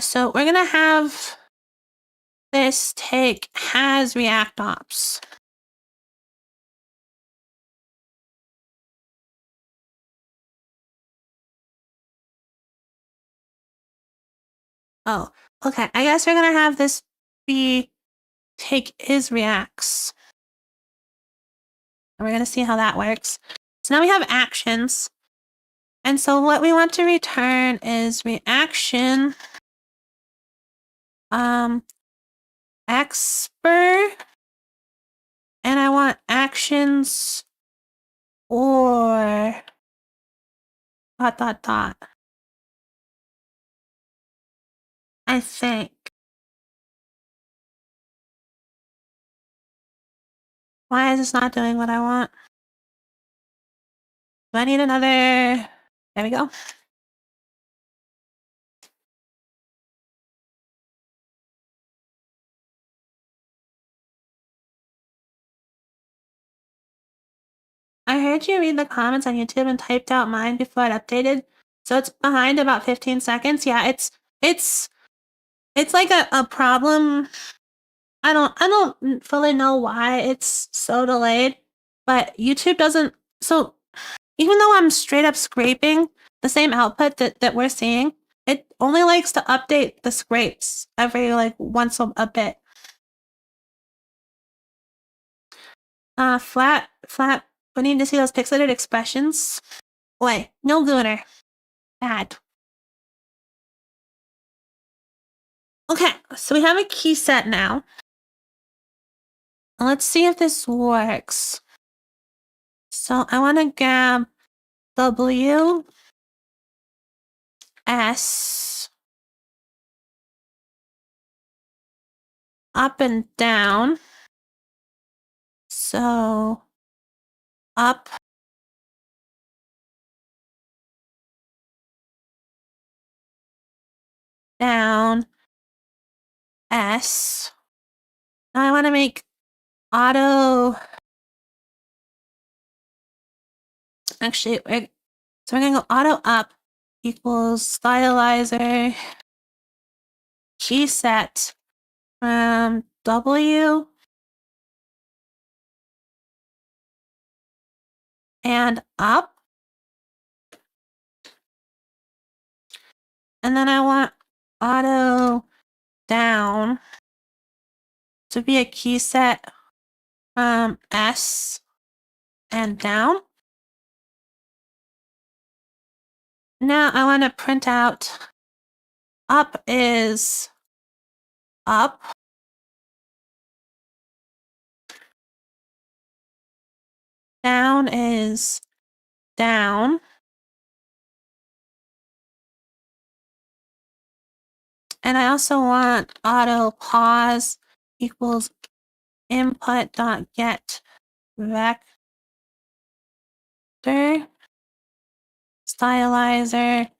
So we're gonna have this take has React ops. Oh, okay. I guess we're gonna have this be take is reacts. And we're gonna see how that works. So now we have actions. And so what we want to return is reaction expert, and I want actions or ... I think. Why is this not doing what I want? Do I need another... There we go. I heard you read the comments on YouTube and typed out mine before it updated. So it's behind about 15 seconds. Yeah, it's like a problem. I don't fully know why it's so delayed, but YouTube doesn't... So even though I'm straight up scraping the same output that we're seeing, it only likes to update the scrapes every like once a bit. Flat. We need to see those pixelated expressions. Wait, no gooner. Bad. Okay, so we have a key set now. Let's see if this works. So I want to grab W, S, up and down. So up, down, S. Now I want to make auto... Actually, we're going to go auto up equals stylizer key set from W and up. And then I want auto down to be a key set from S and down. Now I want to print out up is up, down is down, and I also want auto pause equals input.get vector stylizer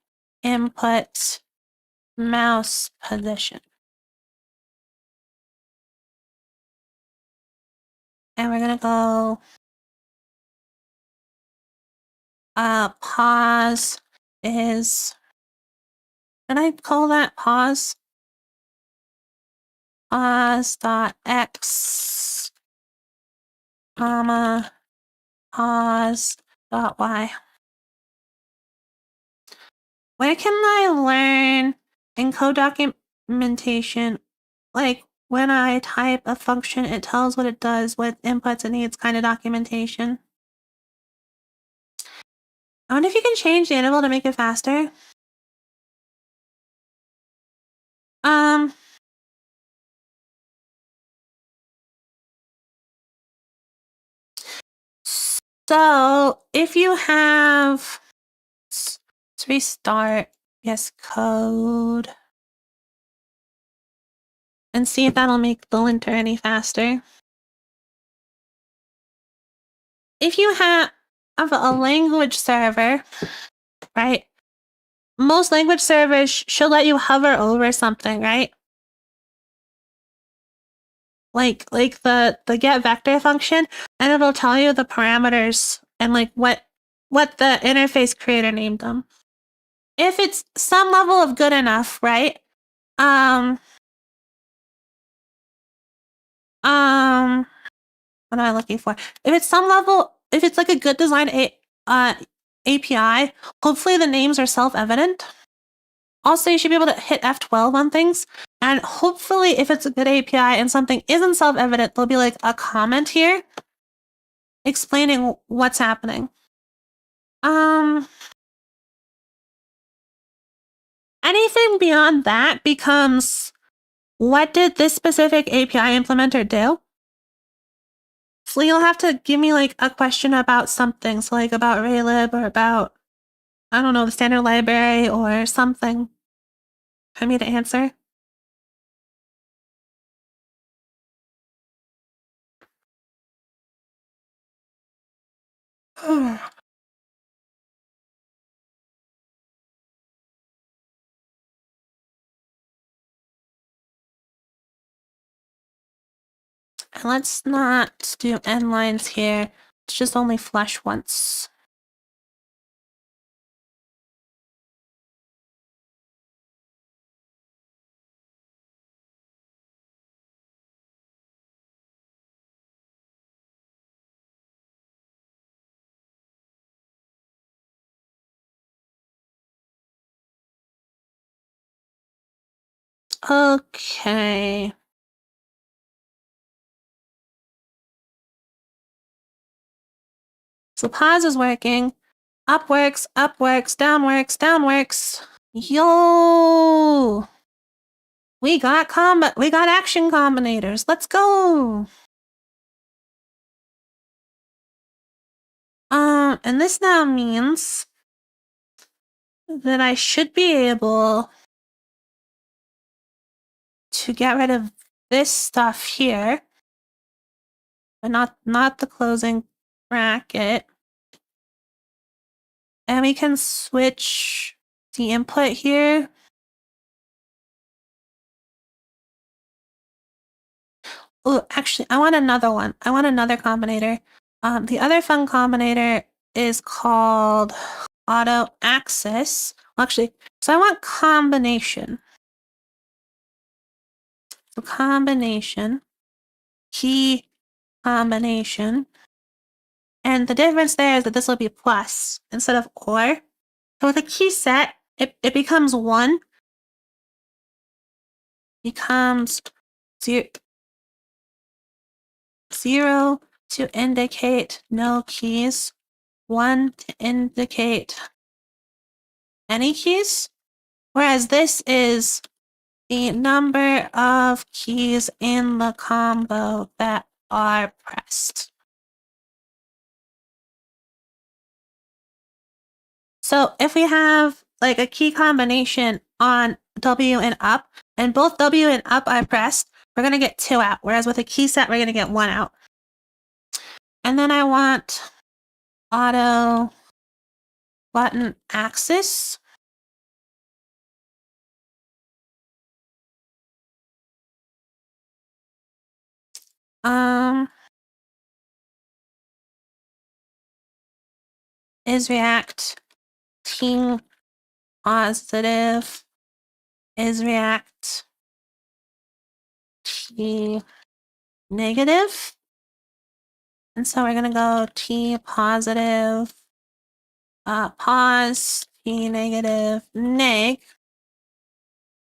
input mouse position. And we're gonna go pause is... Did I call that pause? Pause.x, comma, pause.y. Where can I learn in code documentation, like when I type a function, it tells what it does with inputs and needs kind of documentation? I wonder if you can change the interval to make it faster. So if you have... Let's restart VS Code and see if that'll make the linter any faster. If you have a language server, right? Most language servers should let you hover over something, right? Like the get vector function, and it'll tell you the parameters and like what the interface creator named them. If it's some level of good enough, right? What am I looking for? If it's some level, if it's like a good design API, hopefully the names are self-evident. Also, you should be able to hit F12 on things. And hopefully, if it's a good API and something isn't self-evident, there'll be like a comment here explaining what's happening. Anything beyond that becomes, what did this specific API implementer do? So you'll have to give me like a question about something, so like about Raylib or about, I don't know, the standard library or something for me to answer. And let's not do end lines here. Let's just only flush once. Okay. So pause is working. Up works, down works, down works. Yo! We got action combinators. Let's go! And this now means that I should be able to get rid of this stuff here, but not the closing bracket. And we can switch the input here. Oh, actually, I want another one. I want another combinator. The other fun combinator is called auto access. Well, actually, so I want combination. So combination, key combination. And the difference there is that this will be plus instead of or. So with a key set, it becomes 1. Becomes 0 to indicate no keys. 1 to indicate any keys. Whereas this is the number of keys in the combo that are pressed. So if we have like a key combination on W and up, and both W and up are pressed, we're going to get 2 out. Whereas with a key set, we're going to get 1 out. And then I want auto button axis. Is react T positive, is react T negative. And so we're going to go T positive, pause, T negative, neg.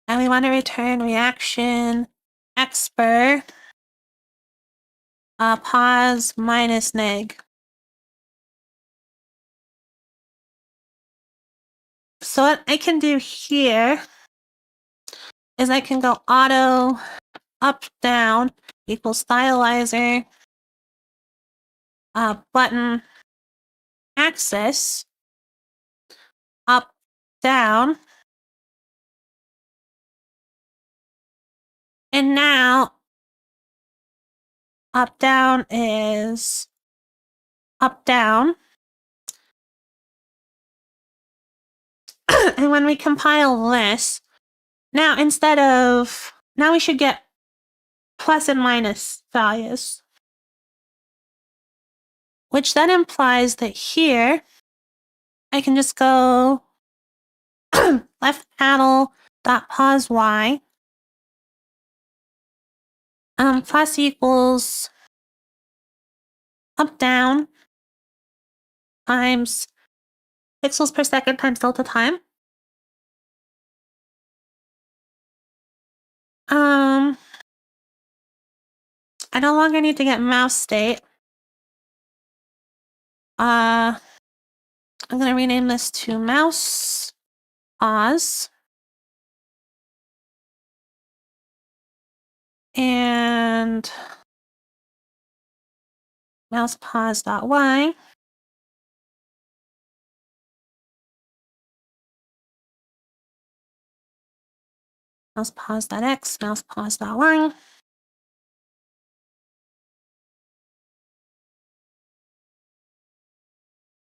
And we want to return reaction expr, pause minus neg. So what I can do here is I can go auto up down equals stylizer button axis up down, and now up down is up down. And when we compile this, now we should get plus and minus values, which then implies that here I can just go left panel dot pause y plus equals up down times pixels per second times delta time. I no longer need to get mouse state. I'm gonna rename this to mouse pause. And mouse pause.y. Mouse pause.x, mouse pause.y.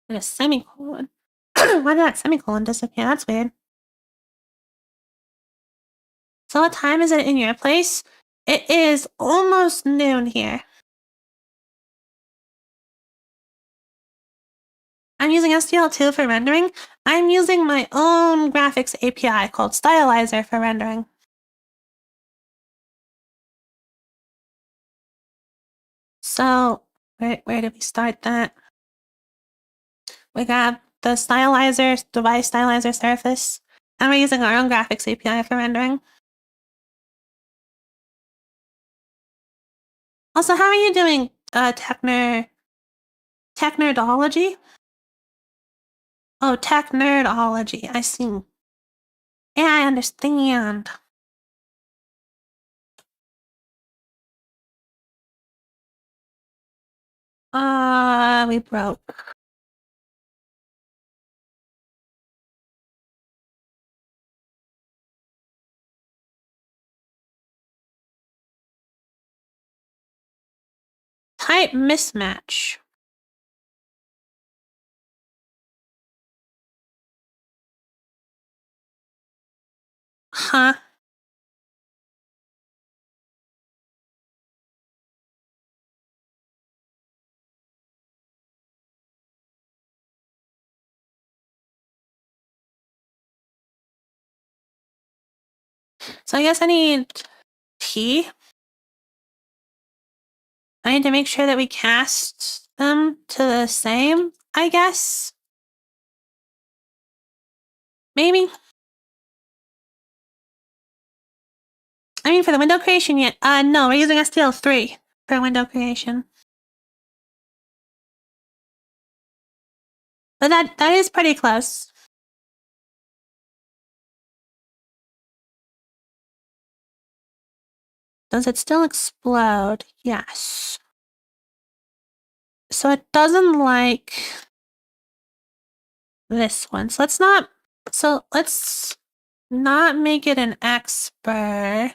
And a semicolon. Why did that semicolon disappear? That's weird. So what time is it in your place? It is almost noon here. I'm using STL2 for rendering. I'm using my own graphics API called Stylizer for rendering. So where did we start that? We got the stylizer, device stylizer surface, and we're using our own graphics API for rendering. Also, how are you doing, technerdology? Oh, technerdology. I see. Yeah, I understand. We broke. Type mismatch. Huh? So I guess I need T. I need to make sure that we cast them to the same, I guess. Maybe. I mean, for the window creation yet. No, we're using STL3 for window creation. But that is pretty close. Does it still explode? Yes. So it doesn't like this one. So let's not make it an expert.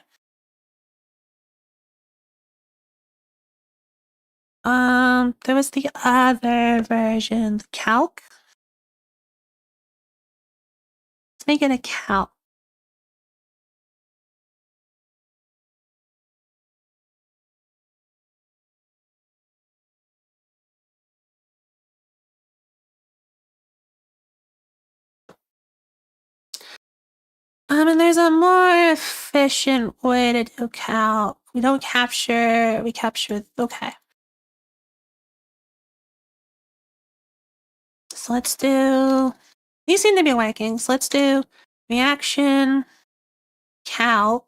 There was the other version, calc. Let's make it a calc. And there's a more efficient way to do calc. We don't capture, we capture, okay. So let's do, these seem to be working. So let's do reaction, calc,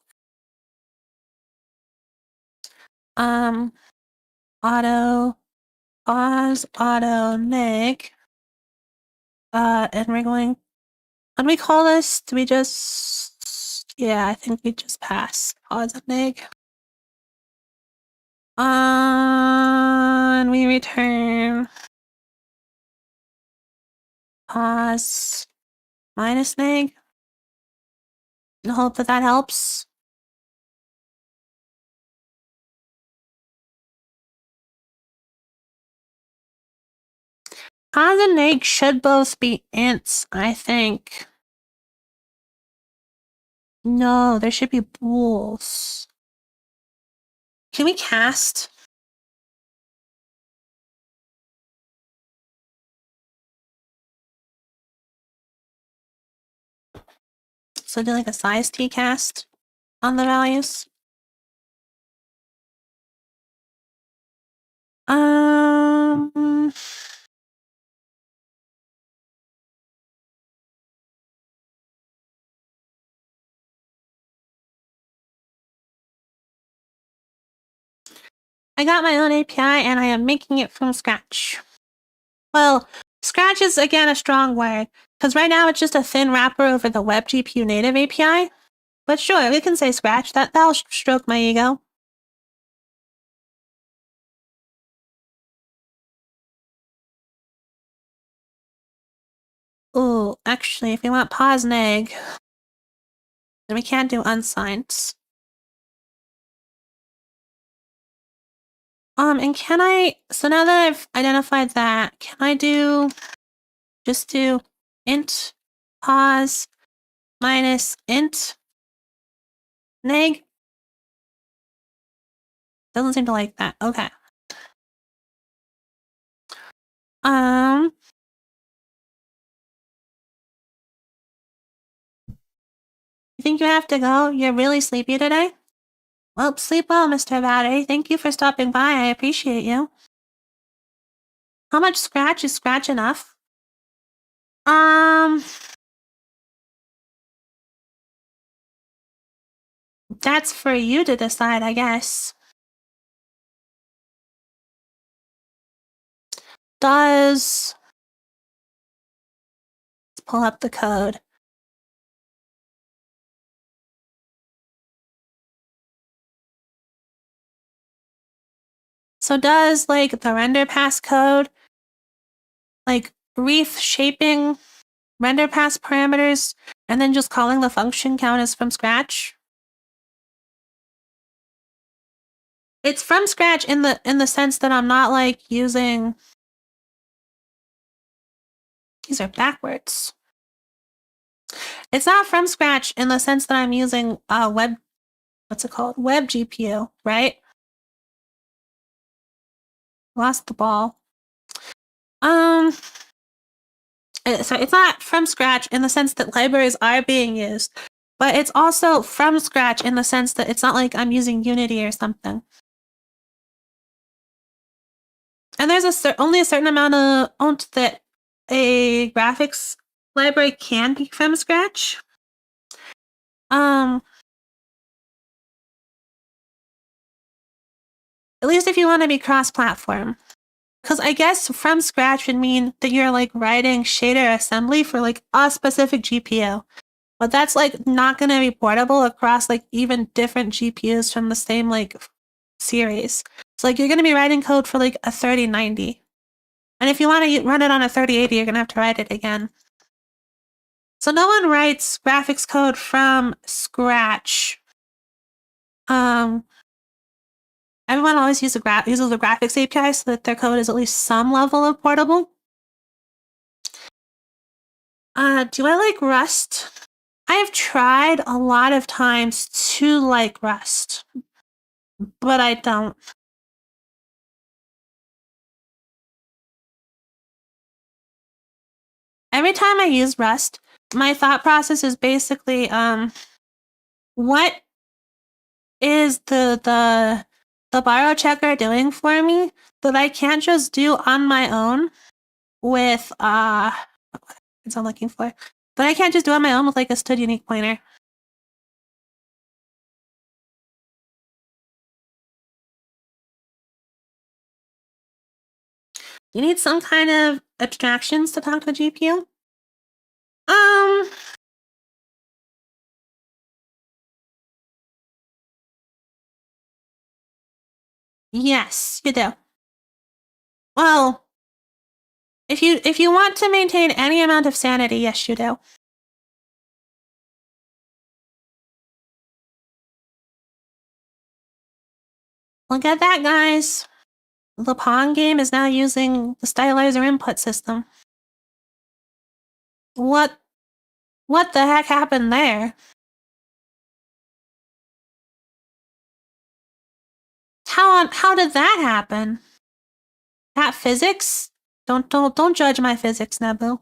auto, pause, auto, nig. And we're going, what do we call this? Do we just, yeah, I think we just pass pause and nig. And we return pause minus nig. And hope that that helps. Pause and nig should both be ints, I think. No, there should be bools. Can we cast? So do like a size t cast on the values. Um, I got my own API and I am making it from scratch. Well, scratch is again a strong word, because right now it's just a thin wrapper over the Web GPU native API. But sure, we can say scratch. That'll stroke my ego. Ooh, actually, if you want pause neg, then we can't do unsigned. And can I, so now that I've identified that, can I just do int pause minus int neg? Doesn't seem to like that. Okay. You think you have to go? You're really sleepy today? Well, sleep well, Mr. Battery. Thank you for stopping by. I appreciate you. How much scratch? Is scratch enough? That's for you to decide, I guess. Let's pull up the code. So does, like, the render pass code, like, reshaping render pass parameters and then just calling the function count as from scratch? It's from scratch in the sense that I'm not, like, using... These are backwards. It's not from scratch in the sense that I'm using web GPU, right? Lost the ball. So it's not from scratch in the sense that libraries are being used, but it's also from scratch in the sense that it's not like I'm using Unity or something. And there's only a certain amount that a graphics library can be from scratch. At least if you want to be cross-platform. Because I guess from scratch would mean that you're like writing shader assembly for like a specific GPU. But that's like not going to be portable across like even different GPUs from the same like series. So like you're going to be writing code for like a 3090. And if you want to run it on a 3080, you're going to have to write it again. So no one writes graphics code from scratch. Everyone always uses the graphics API so that their code is at least some level of portable. Do I like Rust? I have tried a lot of times to like Rust, but I don't. Every time I use Rust, my thought process is basically, what is the biochecker doing for me that I can't just do on my own with, it's I'm looking for, but I can't just do on my own with like a stood unique pointer. You need some kind of abstractions to talk to the GPU? Yes, you do. Well, if you want to maintain any amount of sanity, yes, you do. Look at that, guys. The Pong game is now using the stylizer input system. What the heck happened there? How did that happen? That physics? Don't judge my physics, Nabu.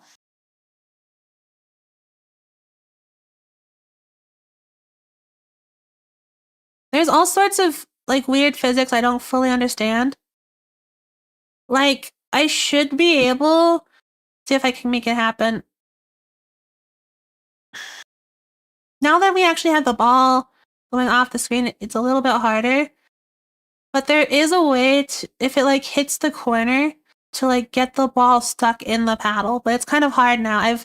There's all sorts of like weird physics I don't fully understand. Like, I should be able, see if I can make it happen. Now that we actually have the ball going off the screen, it's a little bit harder. But there is a way to, if it like hits the corner, to like get the ball stuck in the paddle, but it's kind of hard now.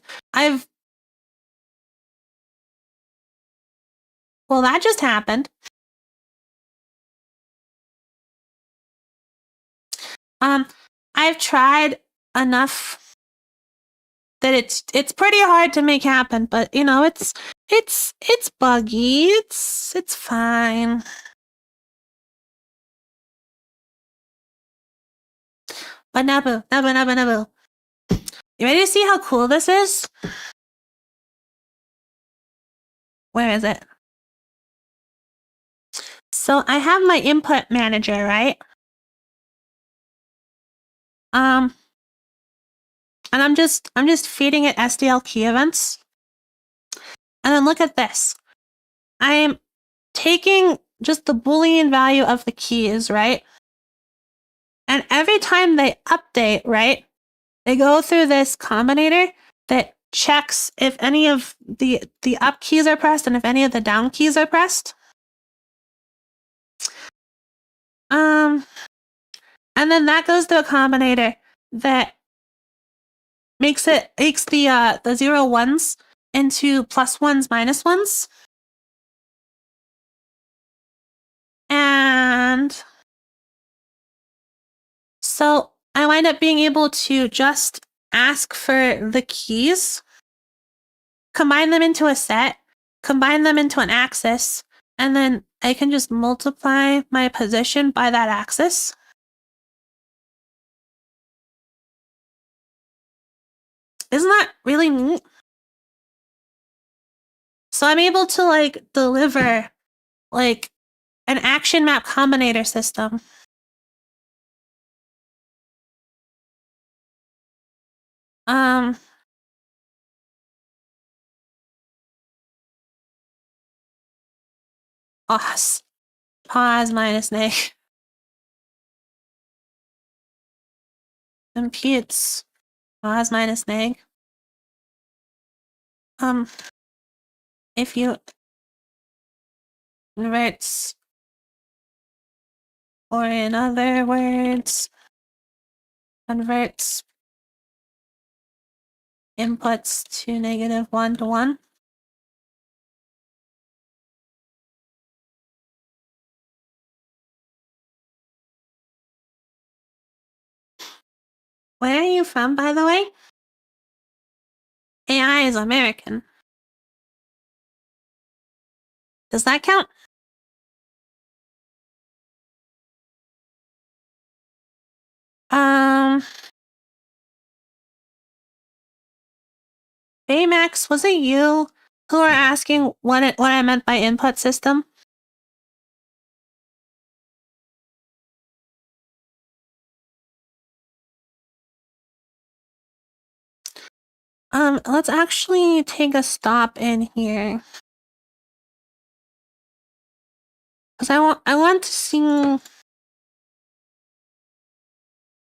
Well, that just happened. I've tried enough that it's pretty hard to make happen, but you know, it's buggy. It's fine. But Nabu, Nabu, Nabu, Nabu. You ready to see how cool this is? Where is it? So I have my input manager, right? And I'm just feeding it SDL key events. And then look at this. I'm taking just the Boolean value of the keys, right? And every time they update, right, they go through this combinator that checks if any of the up keys are pressed and if any of the down keys are pressed. And then that goes to a combinator that makes the 0 1s into plus 1s minus 1s. And so I wind up being able to just ask for the keys, combine them into a set, combine them into an axis, and then I can just multiply my position by that axis. Isn't that really neat? So I'm able to like deliver like an action map combinator system. Pause minus neg. Imputes pause minus neg. If you inverts, or in other words, converts inputs to -1 to 1. Where are you from, by the way? AI is American. Does that count? Baymax, was it you who were asking what I meant by input system? Let's actually take a stop in here. Because I want to see.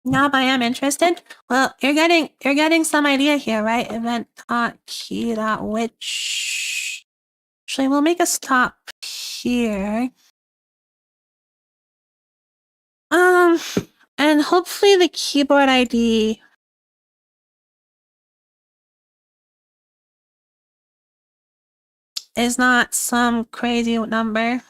Now I am interested. Well, you're getting some idea here, right? Event key which. Actually, we'll make a stop here. And hopefully the keyboard ID is not some crazy number.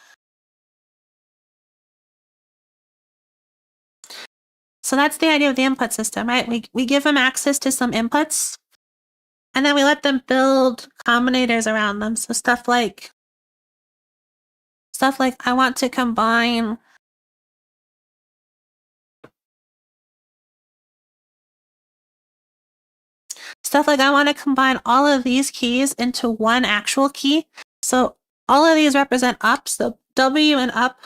So that's the idea of the input system, right? We give them access to some inputs, and then we let them build combinators around them. So stuff like I want to combine I want to combine all of these keys into one actual key. So all of these represent up. So W and up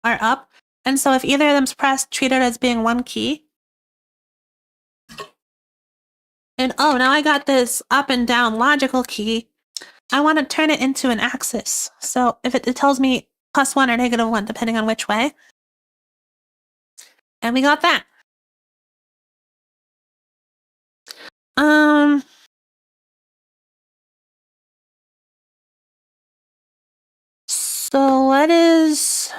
are up. And so if either of them's pressed, treat it as being one key. And oh, now I got this up and down logical key. I want to turn it into an axis. So if it tells me +1 or -1, depending on which way. And we got that. So what is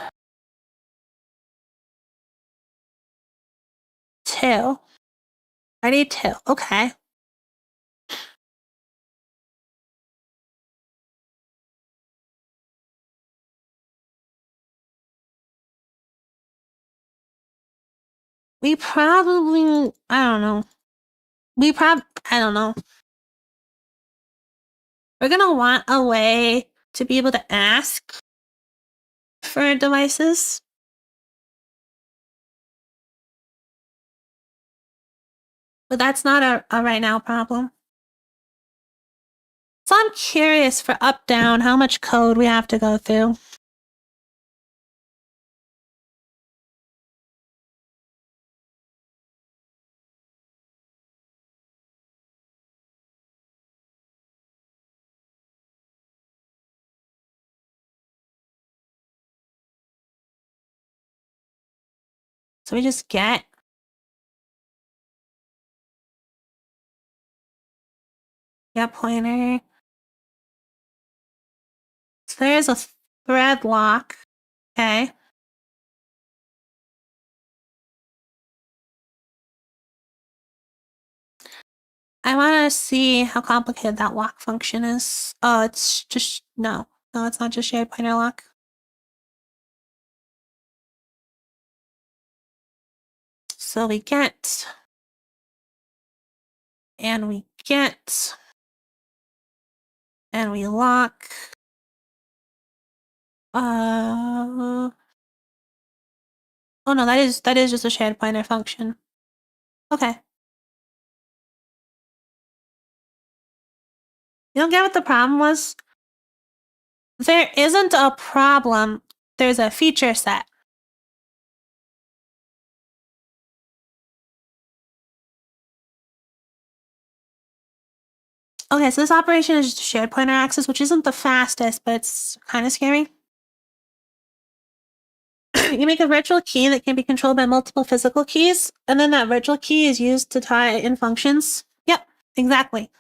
2. I need 2. Okay. We probably, I don't know. I don't know. We're gonna want a way to be able to ask for devices. But that's not a right now problem. So I'm curious for up down how much code we have to go through. So we just get pointer. So there's a thread lock. Okay. I want to see how complicated that lock function is. Oh, it's just, no, it's not just shared pointer lock. So we get, and we get, and we lock. Oh no, that is just a shared pointer function. Okay. You don't get what the problem was? There isn't a problem. There's a feature set. Okay, so this operation is just a shared pointer access, which isn't the fastest, but it's kind of scary. You make a virtual key that can be controlled by multiple physical keys, and then that virtual key is used to tie in functions. Yep, exactly.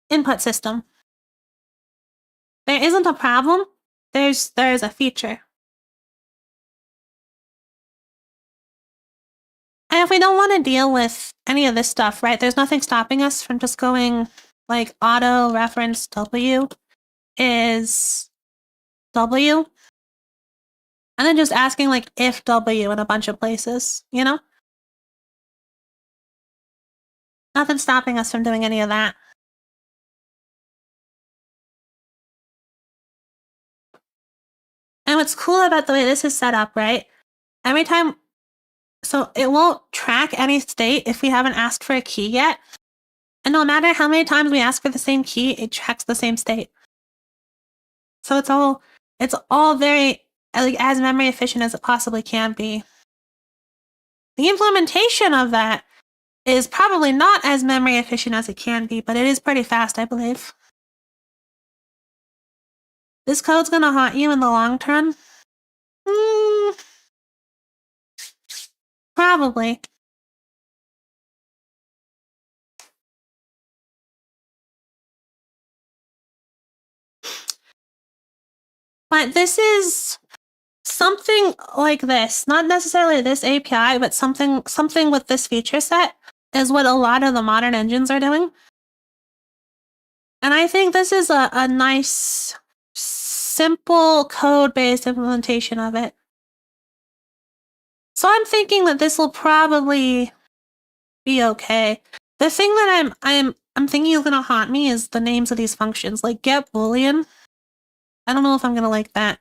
Input system. There isn't a problem. There's a feature. And if we don't want to deal with any of this stuff, right, there's nothing stopping us from just going like auto reference W is W, and then just asking like if W in a bunch of places, you know? Nothing stopping us from doing any of that. And what's cool about the way this is set up, right? Every time, so it won't track any state if we haven't asked for a key yet. And no matter how many times we ask for the same key, it tracks the same state. So it's all very like as memory efficient as it possibly can be. The implementation of that is probably not as memory efficient as it can be, but it is pretty fast, I believe. This code's gonna haunt you in the long term. Probably. But this is something like this, not necessarily this API, but something with this feature set is what a lot of the modern engines are doing. And I think this is a nice, simple code-based implementation of it. So I'm thinking that this will probably be okay. The thing that I'm thinking is gonna haunt me is the names of these functions, like get boolean. I don't know if I'm gonna like that.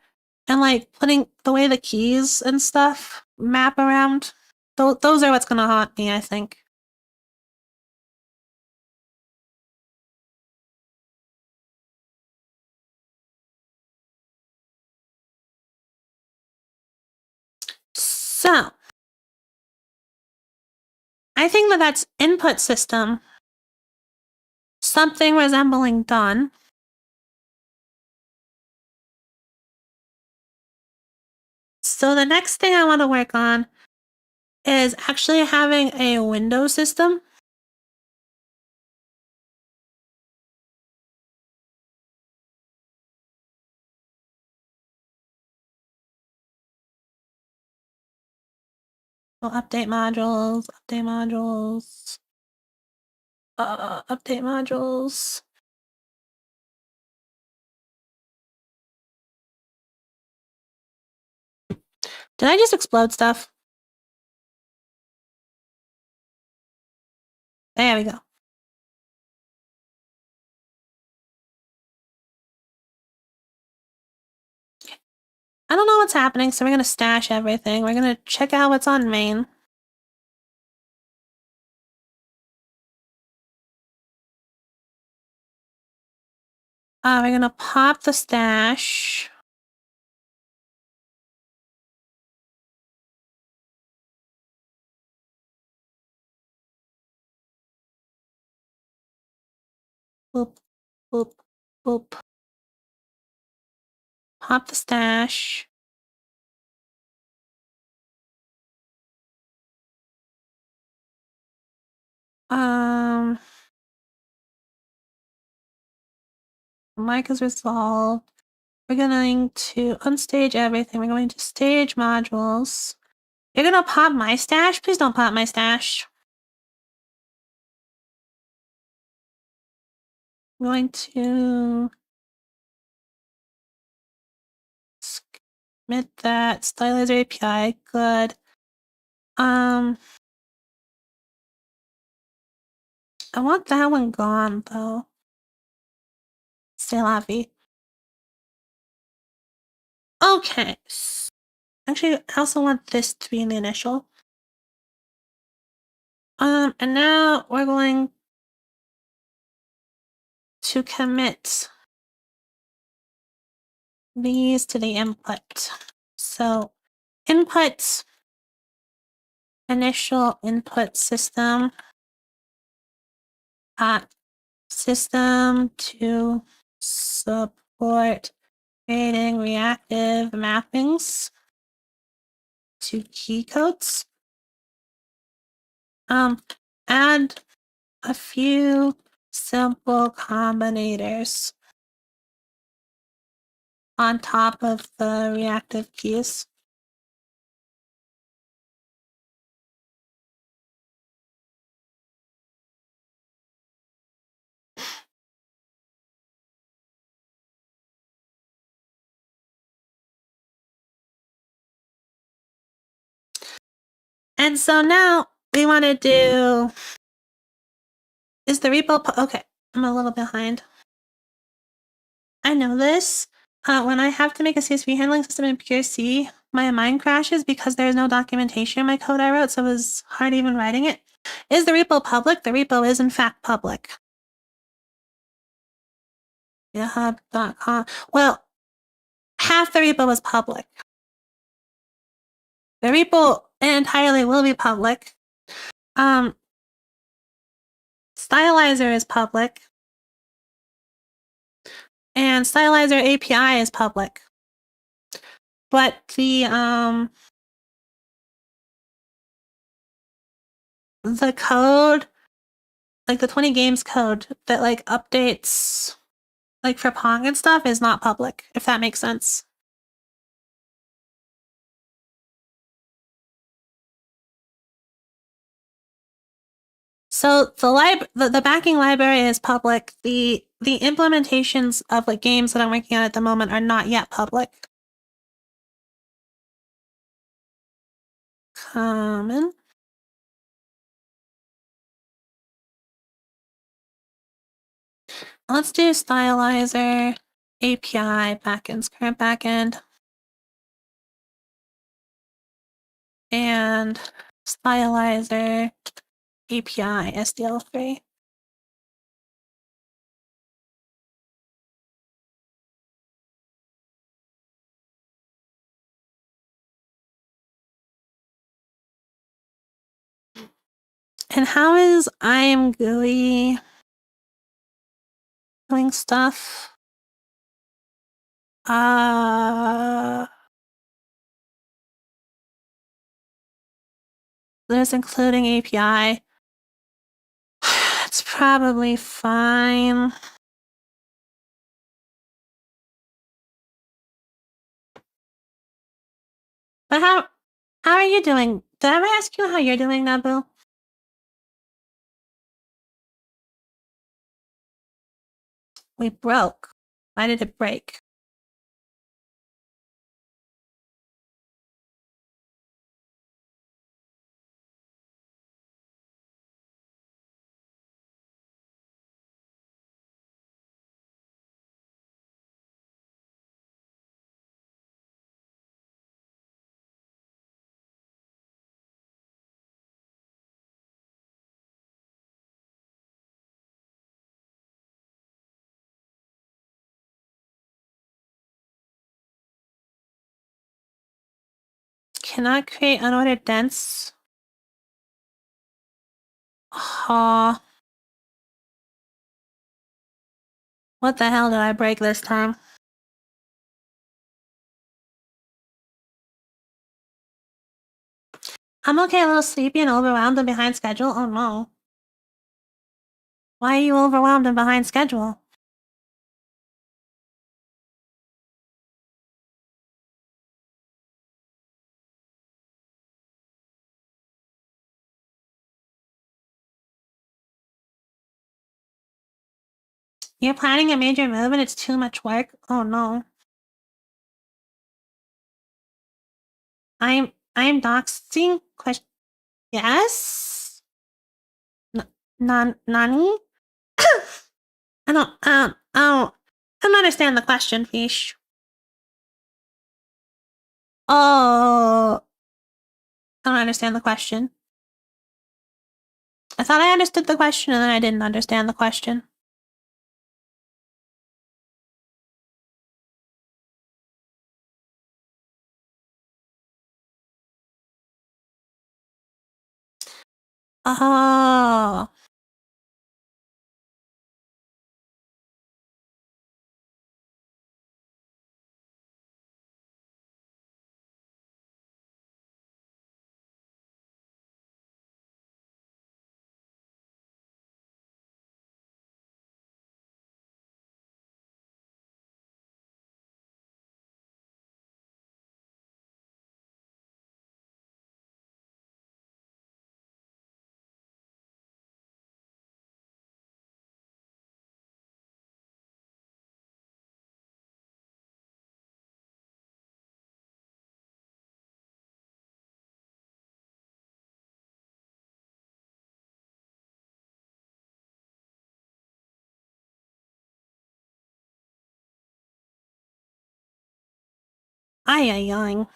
And like putting the way the keys and stuff map around. Those are what's gonna haunt me, I think. So, I think that that's input system, something resembling done. So the next thing I want to work on is actually having a window system. We'll update modules, update modules, update modules. Did I just explode stuff? There we go. I don't know what's happening, so we're gonna stash everything. We're gonna check out what's on main. We're gonna pop the stash. Boop, boop, boop. Pop the stash. Mic is resolved. We're going to unstage everything. We're going to stage modules. You're gonna pop my stash? Please don't pop my stash. I'm going to submit that stylizer API. Good. I want that one gone though. C'est la vie. Okay. Actually, I also want this to be in the initial. And now we're going to commit these to the input. So input, initial input system, system to support creating reactive mappings to key codes. Add a few simple combinators on top of the reactive keys. And so now we want to do, is the repo, okay, I'm a little behind. I know this. When I have to make a CSV handling system in pure C, my mind crashes because there's no documentation in my code I wrote, so it was hard even writing it. Is the repo public? The repo is in fact public. GitHub.com. Well, half the repo is public. The repo entirely will be public. Stylizer is public. And Stylizer API is public. But the code, like the 20 games code that like updates like for Pong and stuff is not public, if that makes sense. So the backing library is public. The implementations of like games that I'm working on at the moment are not yet public. Common. Let's do Stylizer API backends, current backend. And Stylizer API SDL3. And how is I am GUI doing stuff? There's including API. It's probably fine. But how are you doing Did I ever ask you how you're doing now, Boo? We broke. Why did it break? Cannot create unordered dents. What the hell did I break this time? I'm okay, a little sleepy and overwhelmed and behind schedule. Oh no. Why are you overwhelmed and behind schedule? You're planning a major move and it's too much work? Oh no. I'm doxing? Question. Yes? Nani? I don't understand the question, Fish. Oh. I don't understand the question. I thought I understood the question and then I didn't understand the question. Oh. Ay, ay, ay.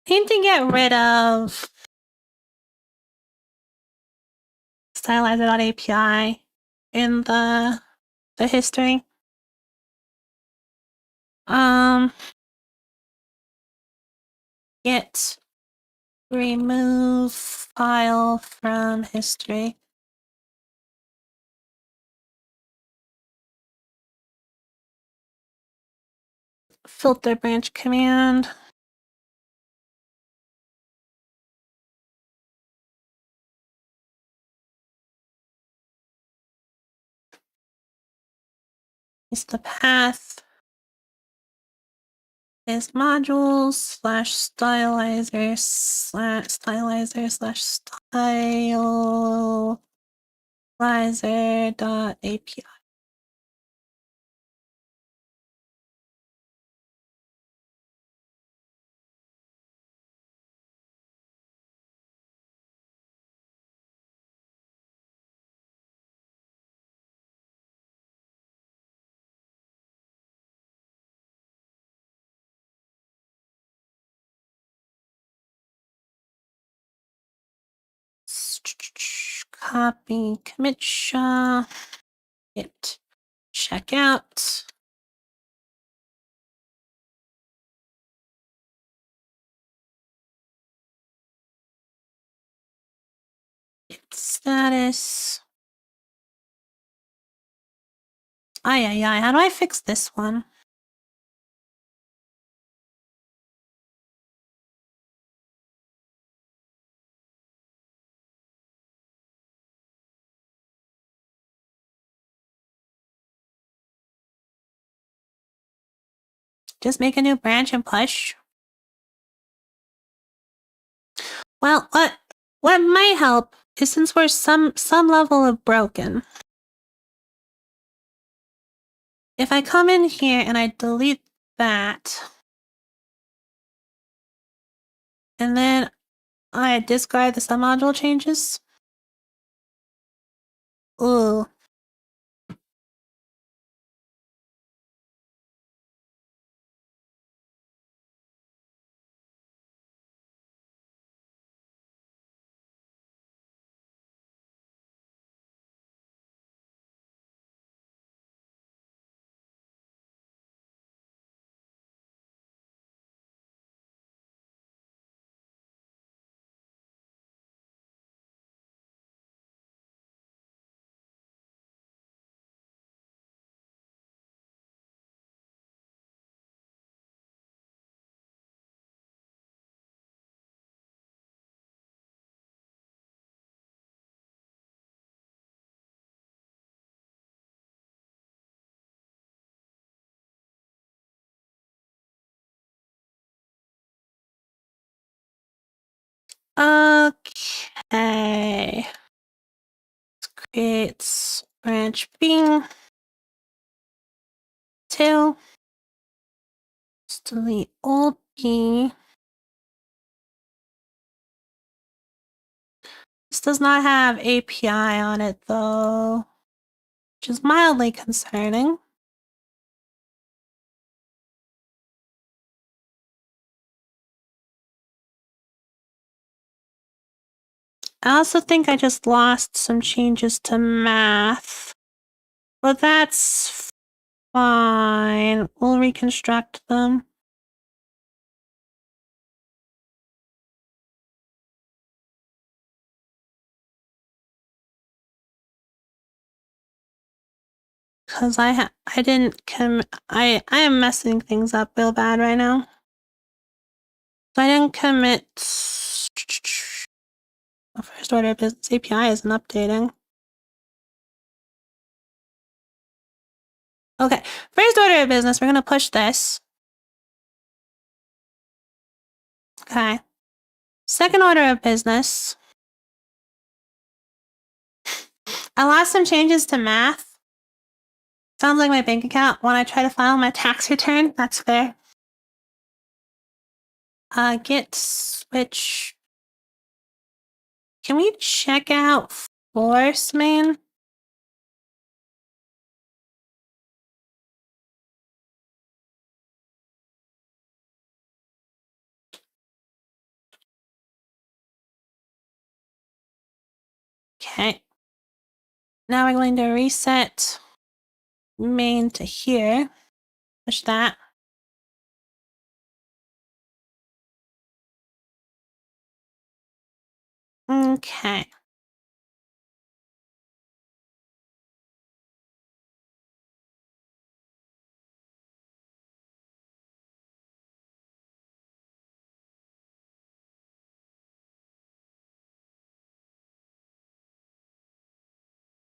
I need to get rid of stylizer.api in the history. Git remove file from history. Filter branch command. Is the path is modules slash stylizer slash stylizer.api. Copy commit SHA. Hit checkout. Hit status. Ay, ay, ay. How do I fix this one? Just make a new branch and push. Well, what might help is since we're some level of broken. If I come in here and I delete that, and then I discard the submodule changes. Ooh. Okay. Let's create branch B. 2. Let's delete old B. This does not have API on it though, which is mildly concerning. I also think I just lost some changes to math, but that's fine. We'll reconstruct them. Cause I didn't I am messing things up real bad right now. So I didn't commit. The first order of business API isn't updating. Okay, first order of business, we're gonna push this. Okay. Second order of business. I lost some changes to math. Sounds like my bank account when I try to file my tax return. That's fair. Git switch. Can we check out force main? Okay. Now we're going to reset main to here. Push that. Okay.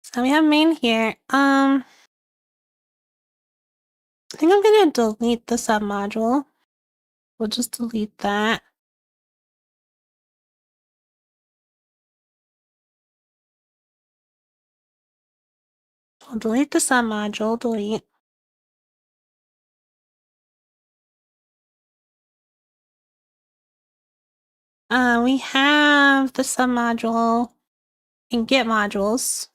So we have main here. I think I'm gonna delete the submodule. We'll just delete that. We'll delete the submodule, delete. We have the submodule in Git modules.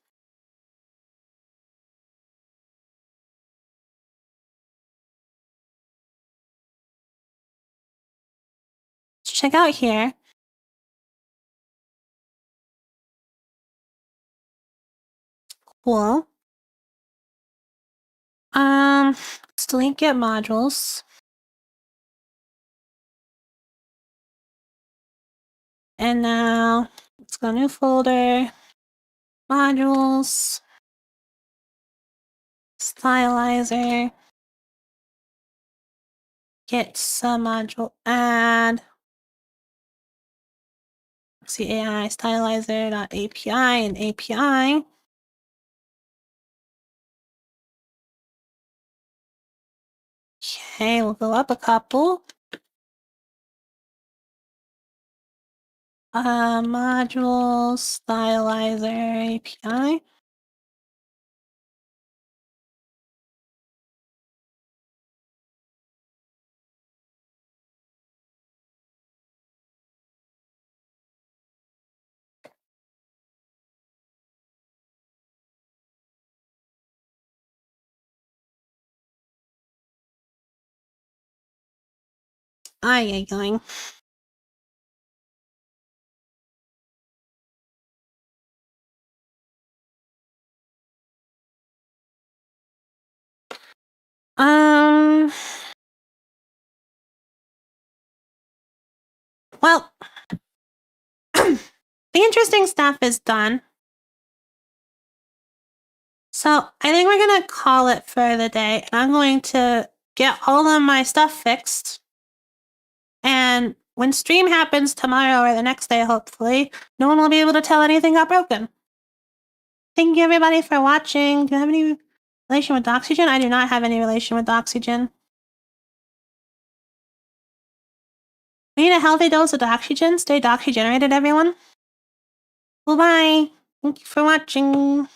Let's check out here. Cool. Let's delete Git modules. And now let's go new folder, modules, stylizer, Git submodule add. See AI stylizer.api and API. Okay, we'll go up a couple. Module stylizer API. Ay, going. Well, the interesting stuff is done. So I think we're gonna call it for the day. And I'm going to get all of my stuff fixed. And when stream happens tomorrow or the next day, hopefully, no one will be able to tell anything got broken. Thank you everybody for watching. Do you have any relation with Doxygen? I do not have any relation with Doxygen. We need a healthy dose of Doxygen. Stay Doxy generated, everyone. Well, bye. Thank you for watching.